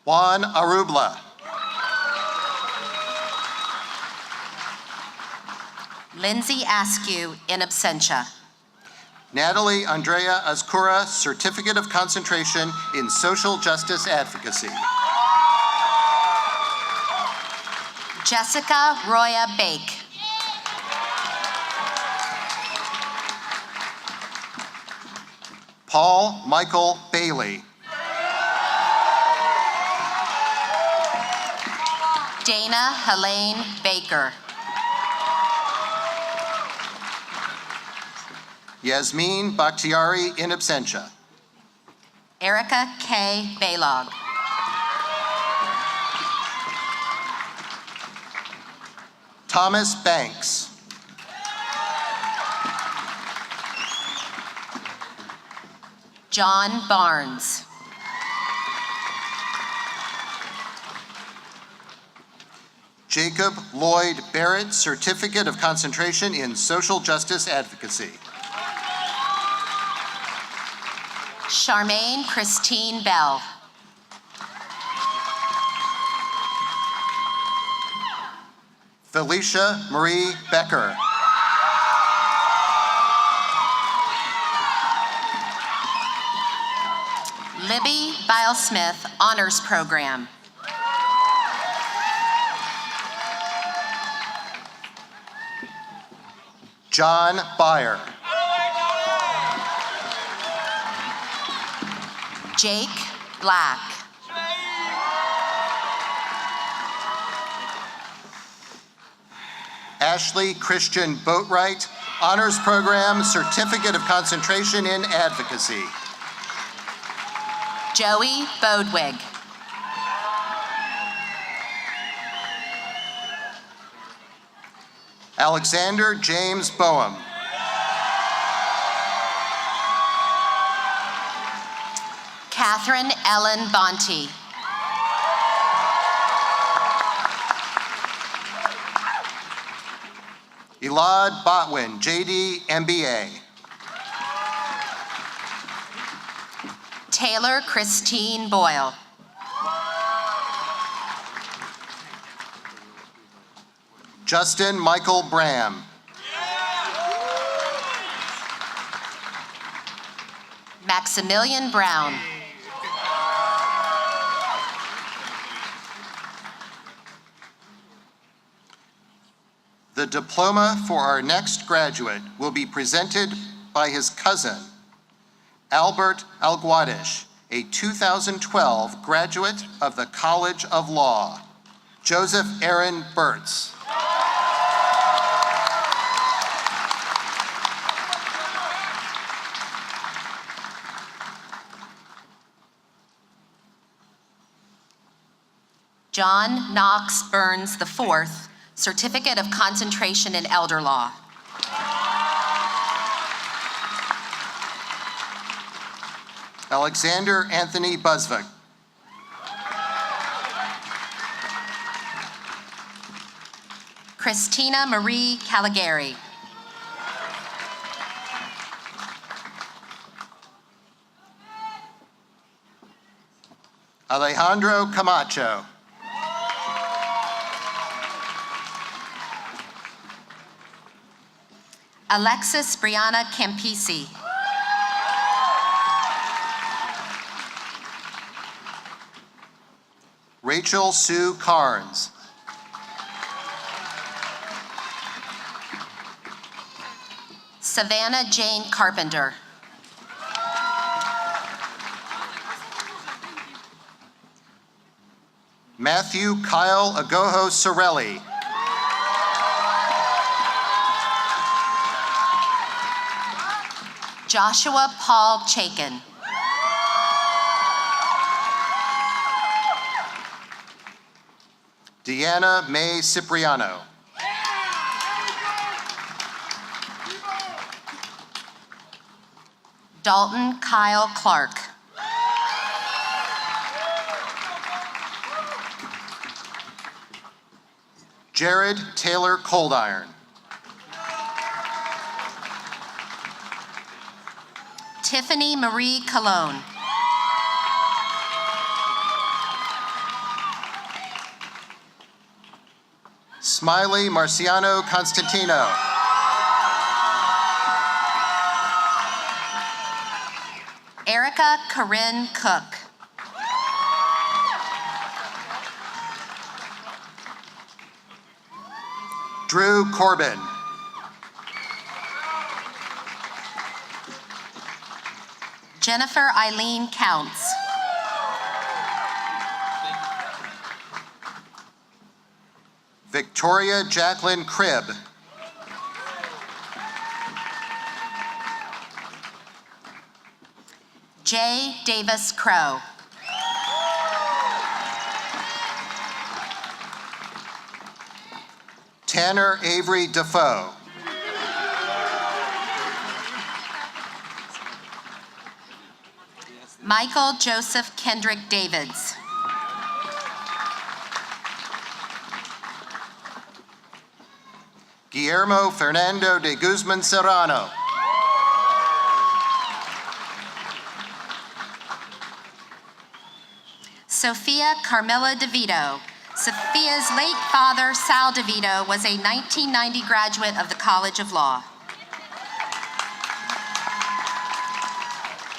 Juan Arubla, Lindsay Askew, in absentia. Natalie Andrea Azcura, Certificate of Concentration in Social Justice Advocacy. Jessica Roya Bake. Paul Michael Bailey, Dana Helene Baker. Yasmin Bakhtiari, in absentia. Erica K. Baylog. Thomas Banks, John Barnes. Jacob Lloyd Barrett, Certificate of Concentration in Social Justice Advocacy. Charmaine Christine Bell. Felicia Marie Becker, Libby Bilesmith, Honors Program. John Byer, Jake Black. Ashley Christian Boatwright, Honors Program, Certificate of Concentration in Advocacy. Joey Bodwig. Alexander James Boehm, Catherine Ellen Bonte. Elad Botwin, JD, MBA. Taylor Christine Boyle. Justin Michael Bram. Maximilian Brown. The diploma for our next graduate will be presented by his cousin, Albert Alguadish, a 2012 graduate of the College of Law. Joseph Aaron Burtz. John Knox Burns IV, Certificate of Concentration in Elder Law. Alexander Anthony Busvik. Christina Marie Caligari. Alejandro Camacho. Alexis Brianna Campisi. Rachel Sue Carnes. Savannah Jane Carpenter. Matthew Kyle Agoho Sorelli. Joshua Paul Chaikin. Deanna May Cipriano. Dalton Kyle Clark. Jared Taylor Coldiron. Tiffany Marie Colon. Smiley Marciano Constantino. Erica Corinne Cook. Drew Corbin. Jennifer Eileen Counts. Victoria Jacqueline Cribb. Jay Davis Crow. Tanner Avery Defoe. Michael Joseph Kendrick Davids. Guillermo Fernando de Guzman Serrano. Sophia Carmela DeVito. Sophia's late father, Sal DeVito, was a 1990 graduate of the College of Law.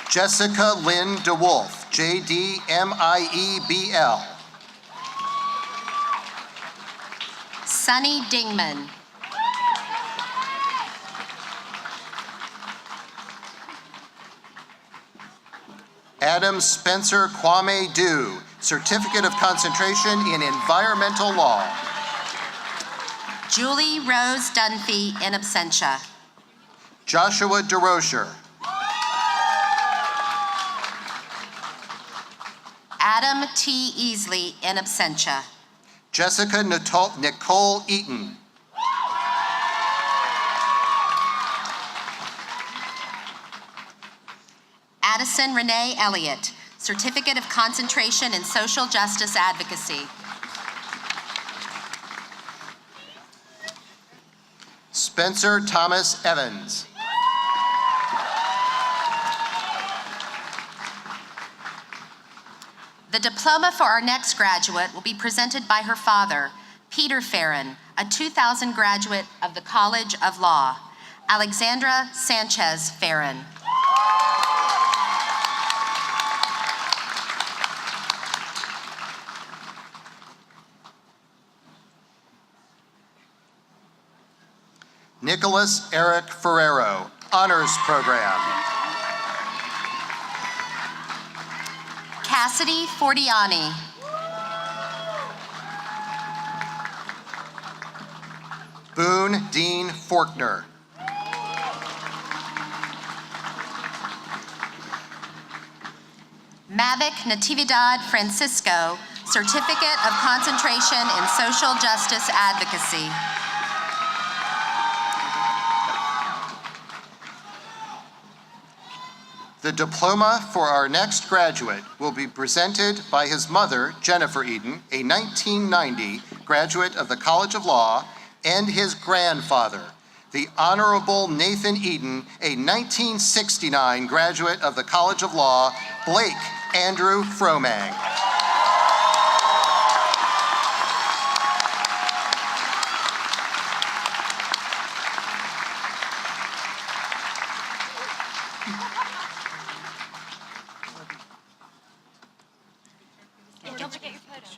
Jessica Lynn DeWolf, JD MIEBL. Sunny Dingman. Adam Spencer Kwame Dew, Certificate of Concentration in Environmental Law. Julie Rose Dunphy in absentia. Joshua DeRocher. Adam T. Easley in absentia. Jessica Nicole Eaton. Addison Renee Elliott, Certificate of Concentration in Social Justice Advocacy. Spencer Thomas Evans. The diploma for our next graduate will be presented by her father, Peter Farron, a 2000 graduate of the College of Law, Alexandra Sanchez Farron. Nicholas Eric Ferrero, Honors Program. Cassidy Fortiani. Boone Dean Forkner. Mavic Natividad Francisco, Certificate of Concentration in Social Justice Advocacy. The diploma for our next graduate will be presented by his mother, Jennifer Eden, a 1990 graduate of the College of Law, and his grandfather, the Honorable Nathan Eden, a 1969 graduate of the College of Law, Blake Andrew Fromang. Don't forget your photo.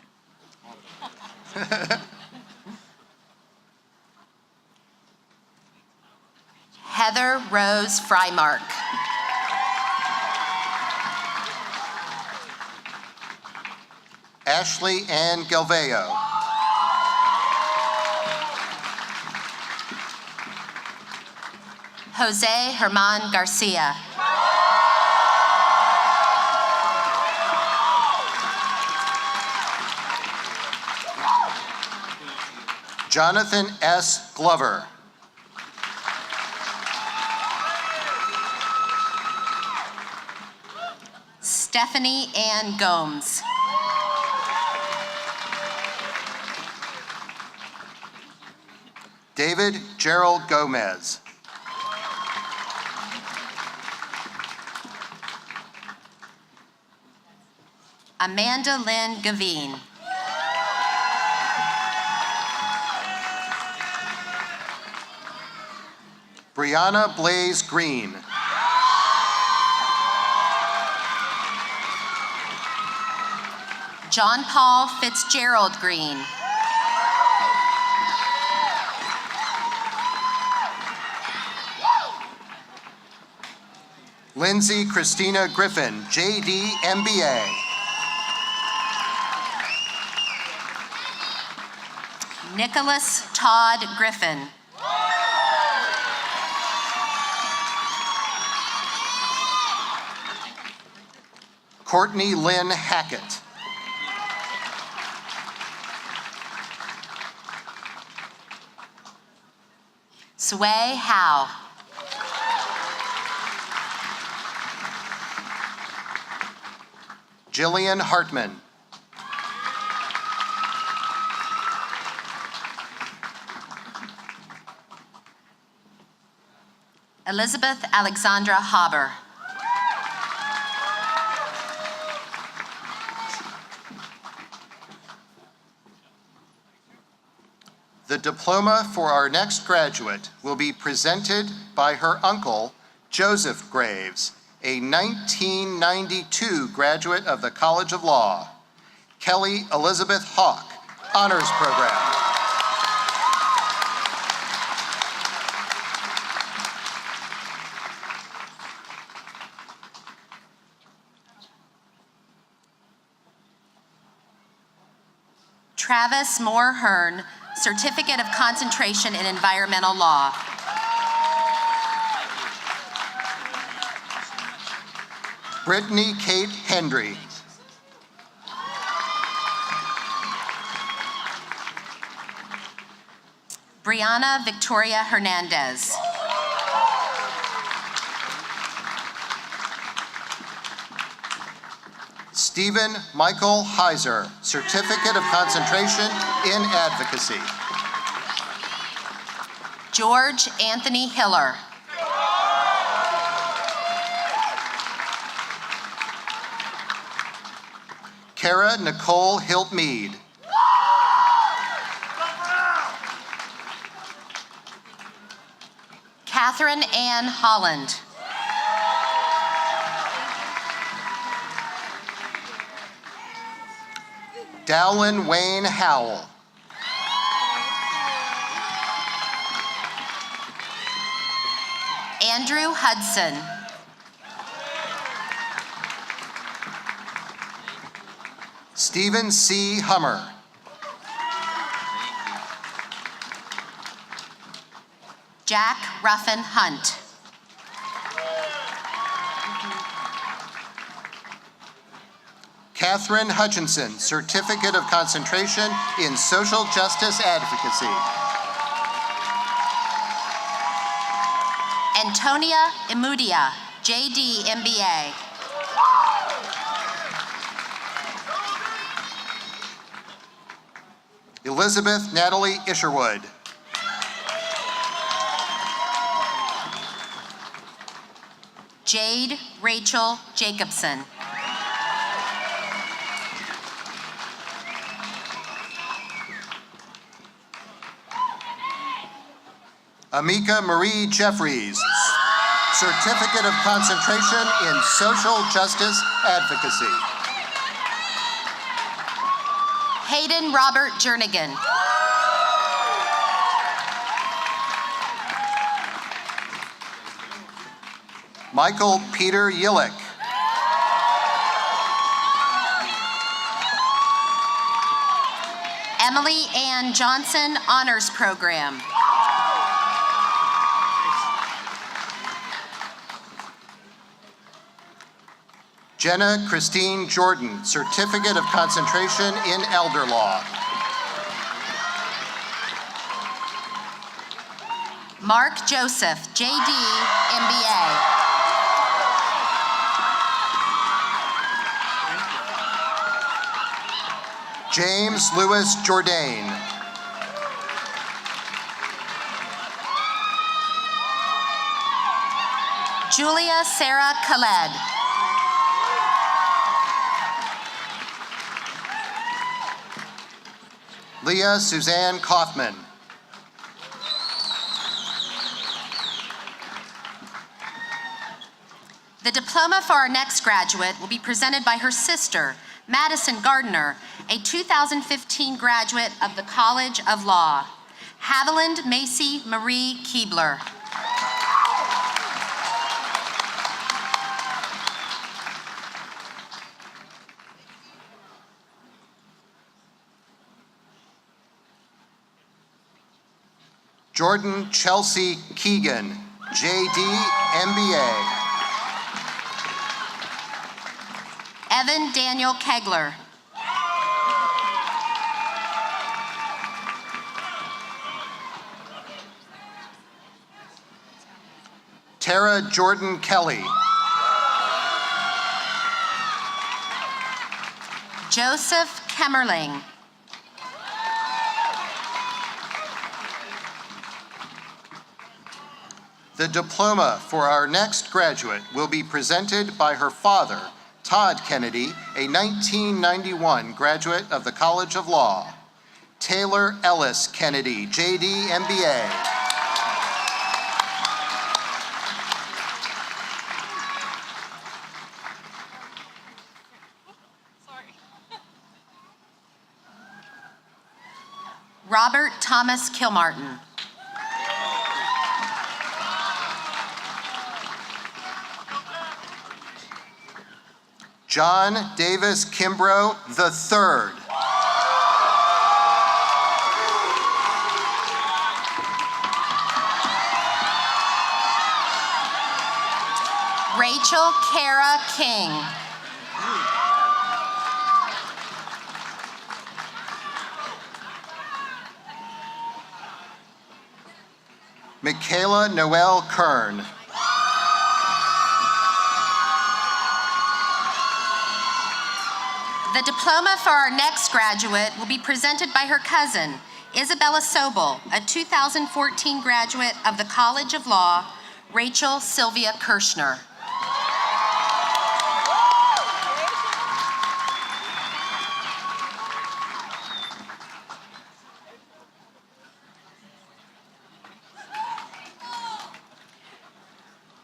Heather Rose Frymark. Ashley Ann Galveo. Jose Herman Garcia. Jonathan S. Glover. Stephanie Ann Gomes. David Gerald Gomez. Amanda Lynn Gavine. Brianna Blaze Green. John Paul Fitzgerald Green. Lindsay Christina Griffin, JD MBA. Nicholas Todd Griffin. Courtney Lynn Hackett. Sway Howe. Jillian Hartman. Elizabeth Alexandra Haber. The diploma for our next graduate will be presented by her uncle, Joseph Graves, a 1992 graduate of the College of Law. Kelly Elizabeth Hawk, Honors Program. Travis Moore Hearn, Certificate of Concentration in Environmental Law. Brittany Kate Hendry. Brianna Victoria Hernandez. Stephen Michael Heiser, Certificate of Concentration in Advocacy. George Anthony Hiller. Kara Nicole Hilt-Mead. Catherine Ann Holland. Dowlin Wayne Howell. Andrew Hudson. Stephen C. Hummer. Jack Ruffin Hunt. Catherine Hutchinson, Certificate of Concentration in Social Justice Advocacy. Antonia Imudia, JD, MBA. Elizabeth Natalie Isherwood. Jade Rachel Jacobson. Amika Marie Jeffries, Certificate of Concentration in Social Justice Advocacy. Hayden Robert Jernigan. Michael Peter Yillick. Emily Ann Johnson, Honors Program. Jenna Christine Jordan, Certificate of Concentration in Elder Law. Mark Joseph, JD, MBA. James Lewis Jourdain. Julia Sarah Khaled. Leah Suzanne Kaufman. The diploma for our next graduate will be presented by her sister, Madison Gardner, a 2015 graduate of the College of Law. Haviland Macy Marie Keebler. Jordan Chelsea Keegan, JD, MBA. Evan Daniel Kegler. Tara Jordan Kelly. Joseph Kemmerling. The diploma for our next graduate will be presented by her father, Todd Kennedy, a 1991 graduate of the College of Law. Taylor Ellis Kennedy, JD, MBA. Robert Thomas Kilmartin. John Davis Kimbrough III. Rachel Kara King. Michaela Noel Kern. The diploma for our next graduate will be presented by her cousin, Isabella Sobel, a 2014 graduate of the College of Law, Rachel Sylvia Kirschner.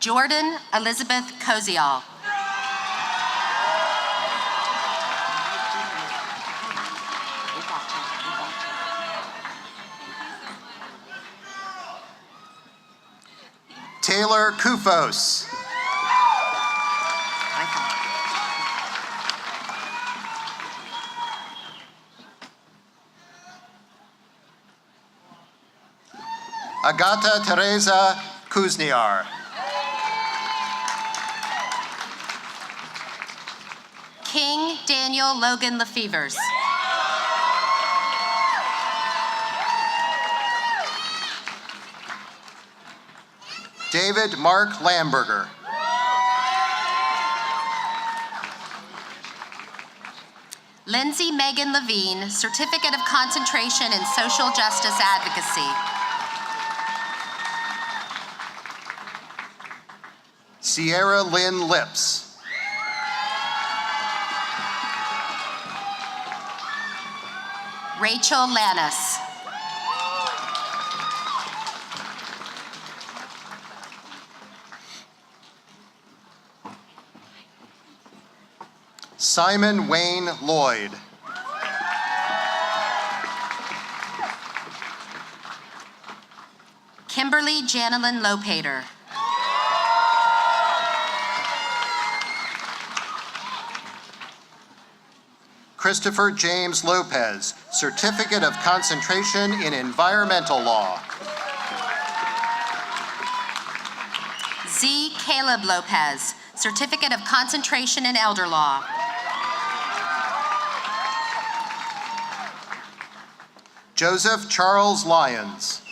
Jordan Elizabeth Kozial. Taylor Kufos. Agata Teresa Kuzniar. King Daniel Logan Lefevers. David Mark Lamberger. Lindsay Megan Levine, Certificate of Concentration in Social Justice Advocacy. Sierra Lynn Lips. Rachel Lannis. Simon Wayne Lloyd. Kimberly Janelyn Lopater. Christopher James Lopez, Certificate of Concentration in Environmental Law. Z. Caleb Lopez, Certificate of Concentration in Elder Law. Joseph Charles Lyons.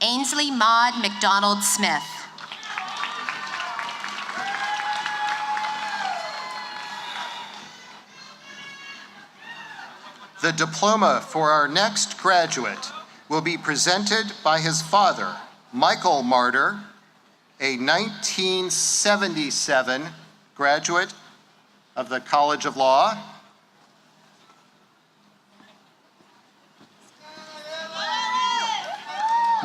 Ainsley Maud McDonald Smith. The diploma for our next graduate will be presented by his father, Michael Martyr, a 1977 graduate of the College of Law.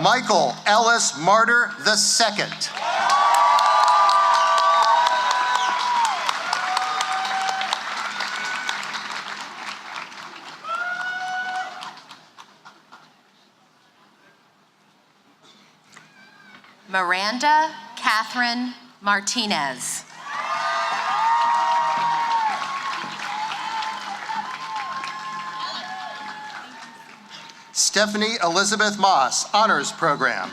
Michael Ellis Martyr II. Miranda Catherine Martinez. Stephanie Elizabeth Moss, Honors Program.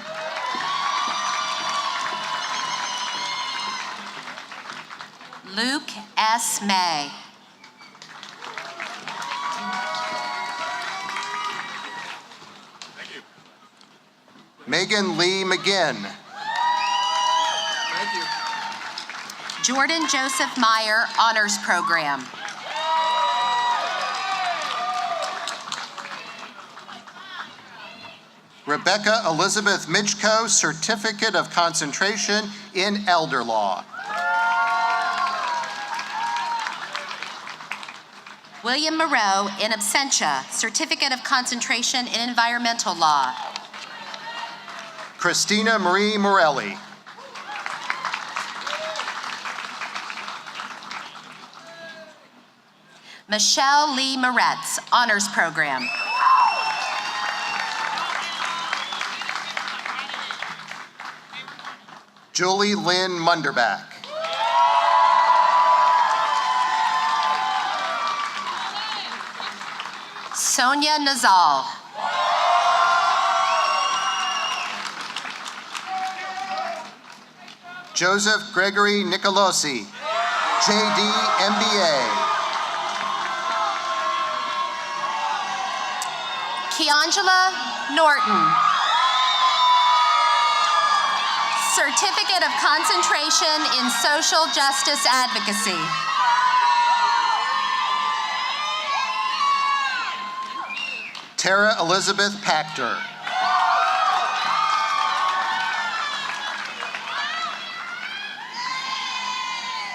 Luke S. May. Megan Lee McGinn. Thank you. Jordan Joseph Meyer, Honors Program. Rebecca Elizabeth Mitchko, Certificate of Concentration in Elder Law. William Moreau, in absentia, Certificate of Concentration in Environmental Law. Christina Marie Morelli. Michelle Lee Moretz, Honors Program. Julie Lynn Munderback. Sonia Nazal. Joseph Gregory Nicolosi, JD MBA. Keangela Norton. Certificate of Concentration in Social Justice Advocacy. Tara Elizabeth Pachter.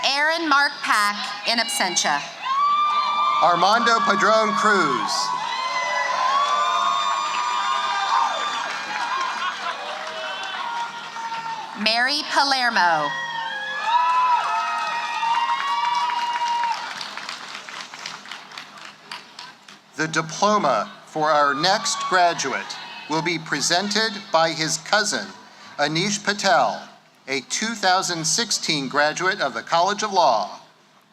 Aaron Mark Pack, in absentia. Armando Padron Cruz. Mary Palermo. The diploma for our next graduate will be presented by his cousin, Anish Patel, a 2016 graduate of the College of Law.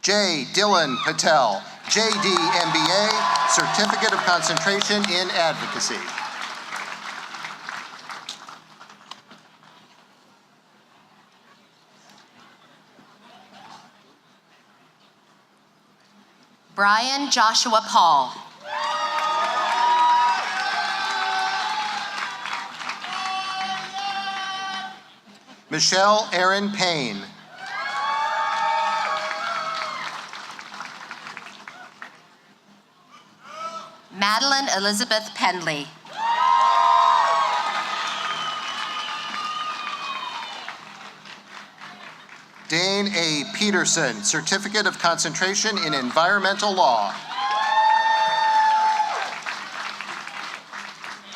J. Dylan Patel, JD MBA, Certificate of Concentration in Advocacy. Brian Joshua Paul. Michelle Erin Payne. Madeline Elizabeth Pendley. Dane A. Peterson, Certificate of Concentration in Environmental Law.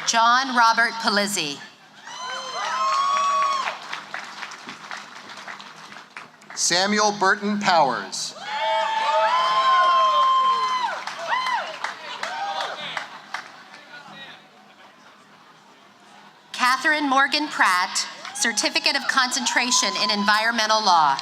John Robert Palizzi. Samuel Burton Powers. Catherine Morgan Pratt, Certificate of Concentration in Environmental Law.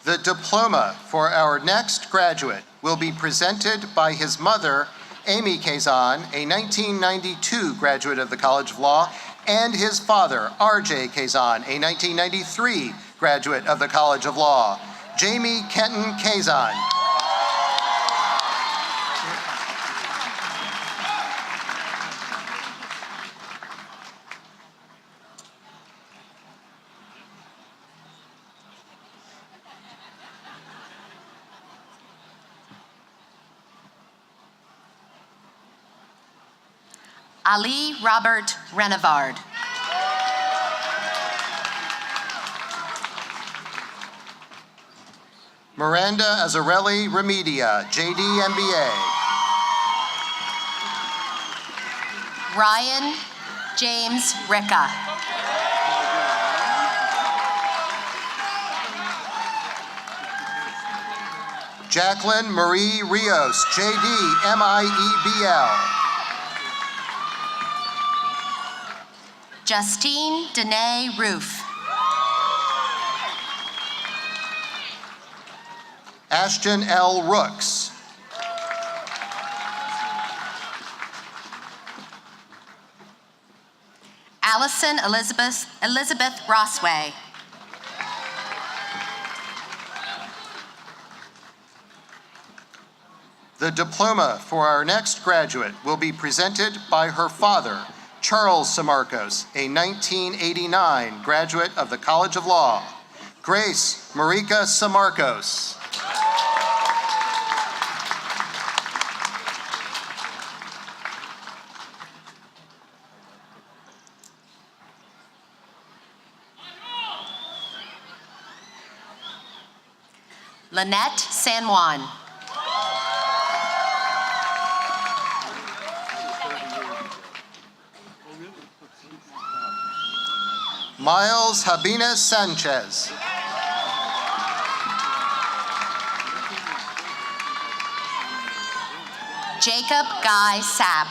The diploma for our next graduate will be presented by his mother, Amy Kazan, a 1992 graduate of the College of Law, and his father, R.J. Kazan, a 1993 graduate of the College of Law. Jamie Kenton Kazan. Ali Robert Renevard. Miranda Azarelli Remedia, JD MBA. Ryan James Ricca. Jacqueline Marie Rios, JD MIEBL. Justine Danae Roof. Ashton L. Rooks. Allison Elizabeth Rossway. The diploma for our next graduate will be presented by her father, Charles Samarcos, a 1989 graduate of the College of Law. Grace Marika Samarcos. Lynette San Juan. Miles Habines Sanchez. Jacob Guy Sapp.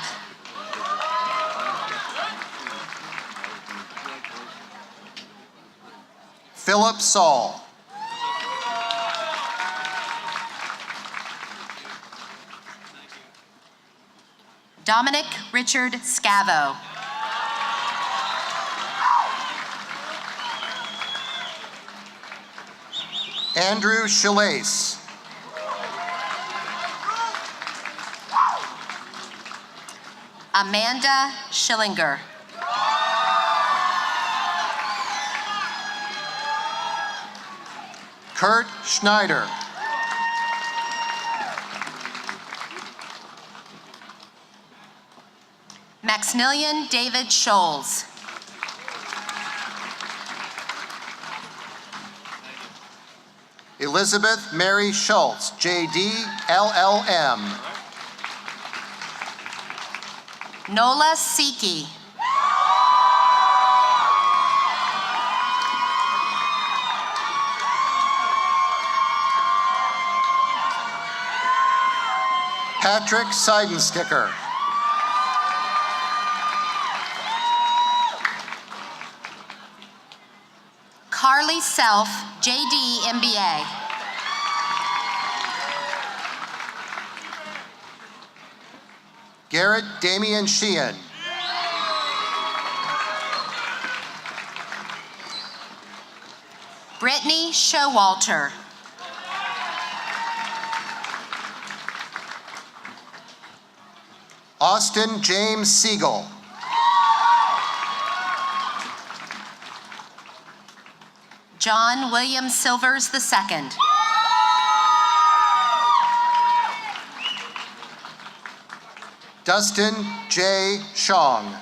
Philip Saul. Dominic Richard Scavo. Andrew Shalace. Amanda Schillinger. Kurt Schneider. Maximilian David Scholes. Elizabeth Mary Schultz, JD LLM. Nola Siki. Patrick Seidensticker. Carly Self, JD, MBA. Garrett Damian Sheehan. Brittany Showalter. Austin James Siegel. John William Silvers II. Dustin J. Shong.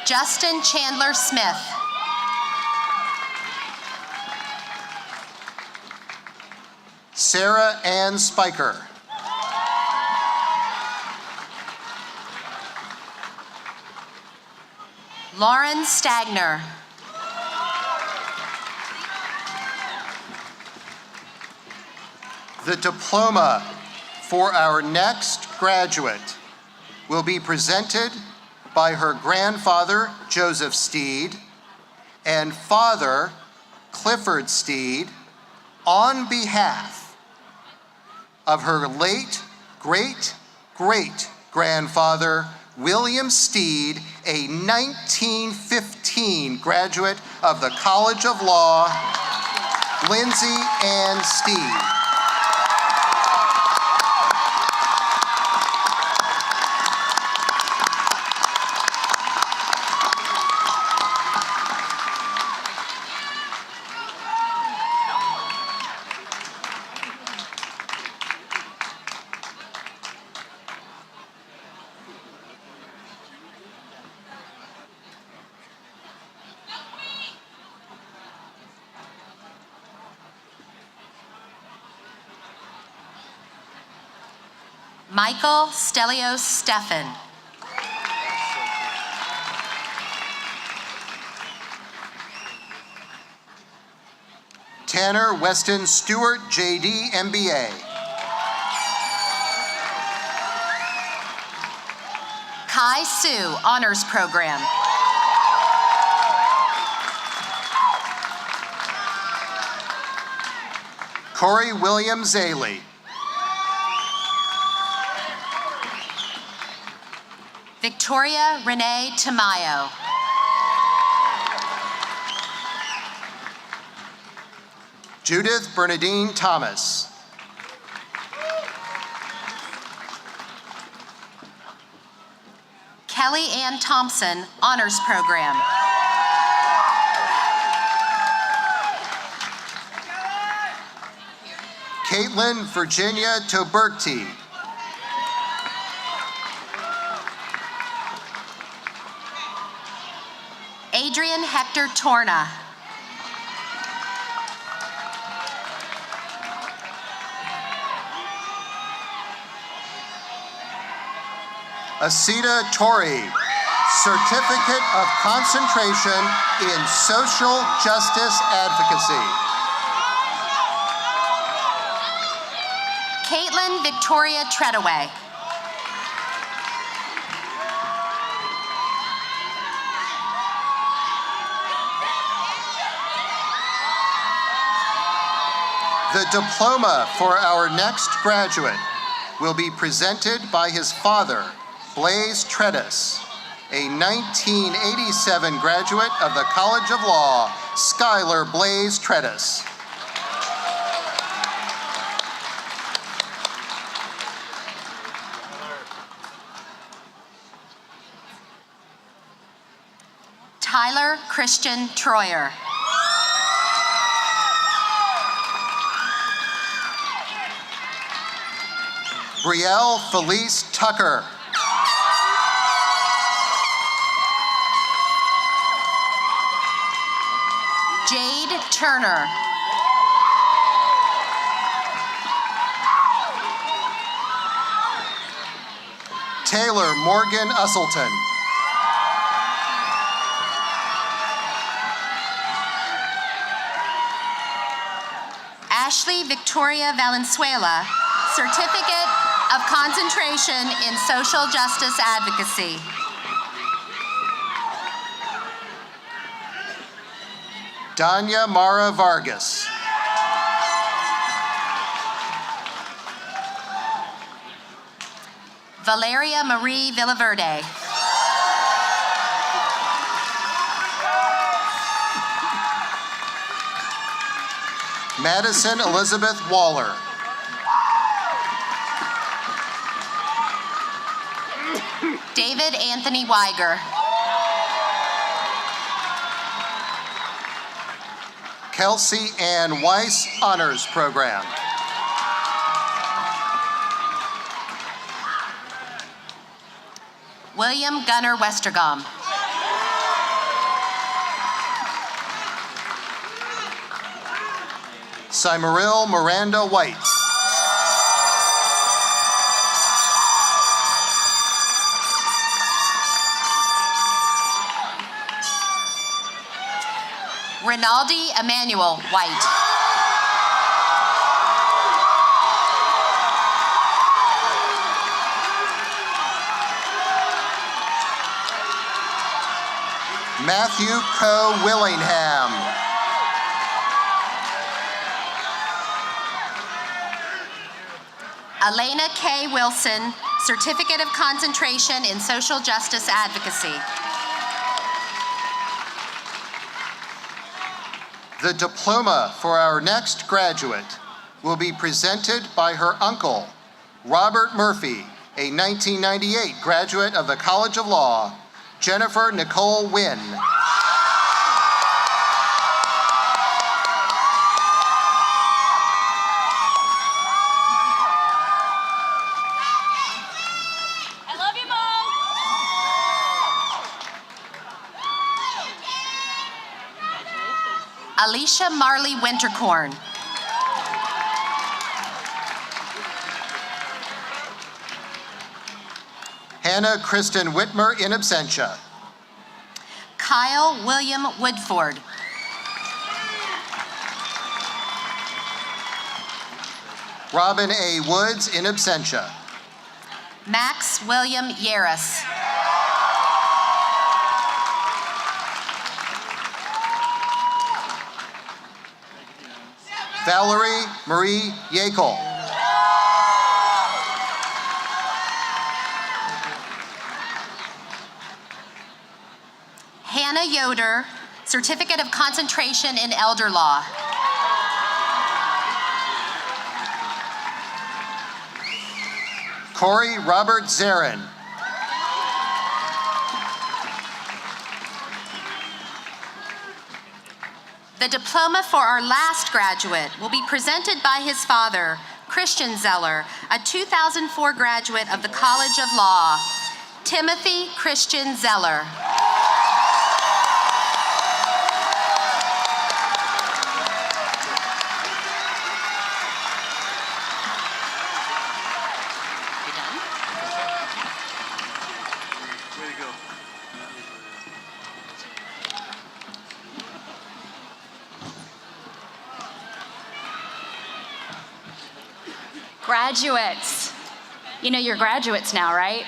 Justin Chandler Smith. Sarah Ann Spiker. Lauren Stagner. The diploma for our next graduate will be presented by her grandfather, Joseph Steed, and father, Clifford Steed, on behalf of her late great-great-grandfather, William Steed, a 1915 graduate of the College of Law, Lindsay Ann Steed. Michael Stelios Steffen. Tanner Weston Stewart, JD, MBA. Kai Su, Honors Program. Corey William Zaley. Victoria Renee Tamayo. Judith Bernadine Thomas. Kelly Ann Thompson, Honors Program. Caitlin Virginia Toberti. Adrian Hector Torna. Asita Tori, Certificate of Concentration in Social Justice Advocacy. Caitlin Victoria Treadaway. The diploma for our next graduate will be presented by his father, Blaise Tredis, a 1987 graduate of the College of Law, Skylar Blaise Tredis. Tyler Christian Troyer. Brielle Felice Tucker. Jade Turner. Taylor Morgan Usselton. Ashley Victoria Valenzuela, Certificate of Concentration in Social Justice Advocacy. Danya Mara Vargas. Valeria Marie Villaverde. Madison Elizabeth Waller. David Anthony Weiger. Kelsey Ann Weiss Honors Program. William Gunnar Westergom. Cymaril Miranda White. Rinaldi Emmanuel White. Matthew Coe Willingham. Elena K. Wilson, Certificate of Concentration in Social Justice Advocacy. The diploma for our next graduate will be presented by her uncle, Robert Murphy, a 1998 graduate of the College of Law, Jennifer Nicole Wynn. I love you, Mom. Alicia Marley Winterkorn. Hannah Kristen Whitmer in absentia. Kyle William Woodford. Robin A. Woods in absentia. Max William Yaris. Valerie Marie Yakel. Hannah Yoder, Certificate of Concentration in Elder Law. Corey Robert Zarin. The diploma for our last graduate will be presented by his father, Christian Zeller, a 2004 graduate of the College of Law, Timothy Christian Zeller. Graduates. You know you're graduates now, right?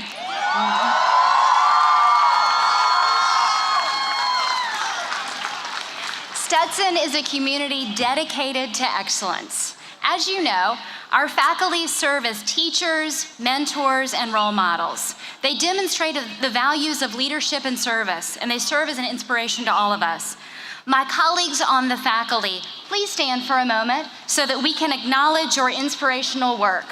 Stetson is a community dedicated to excellence. As you know, our faculty serve as teachers, mentors, and role models. They demonstrate the values of leadership and service, and they serve as an inspiration to all of us. My colleagues on the faculty, please stand for a moment so that we can acknowledge your inspirational work.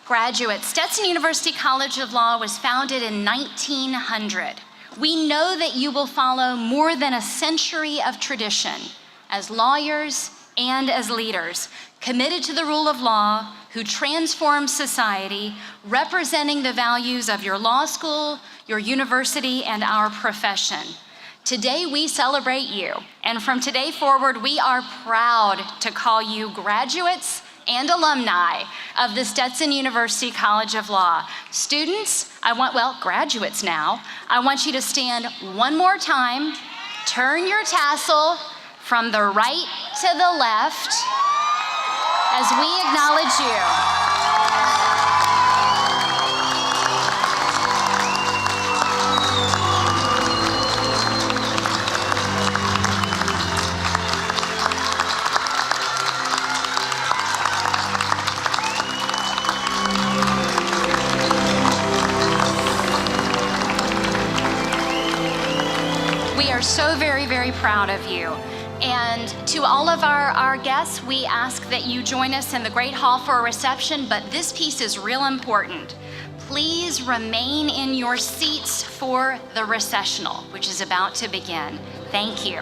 Graduates, Stetson University College of Law was founded in 1900. We know that you will follow more than a century of tradition as lawyers and as leaders, committed to the rule of law, who transform society, representing the values of your law school, your university, and our profession. Today, we celebrate you, and from today forward, we are proud to call you graduates and alumni of the Stetson University College of Law. Students, graduates now, I want you to stand one more time, turn your tassel from the right to the left as we acknowledge you. We are so very, very proud of you. And to all of our guests, we ask that you join us in the Great Hall for a reception, but this piece is real important. Please remain in your seats for the recessional, which is about to begin. Thank you.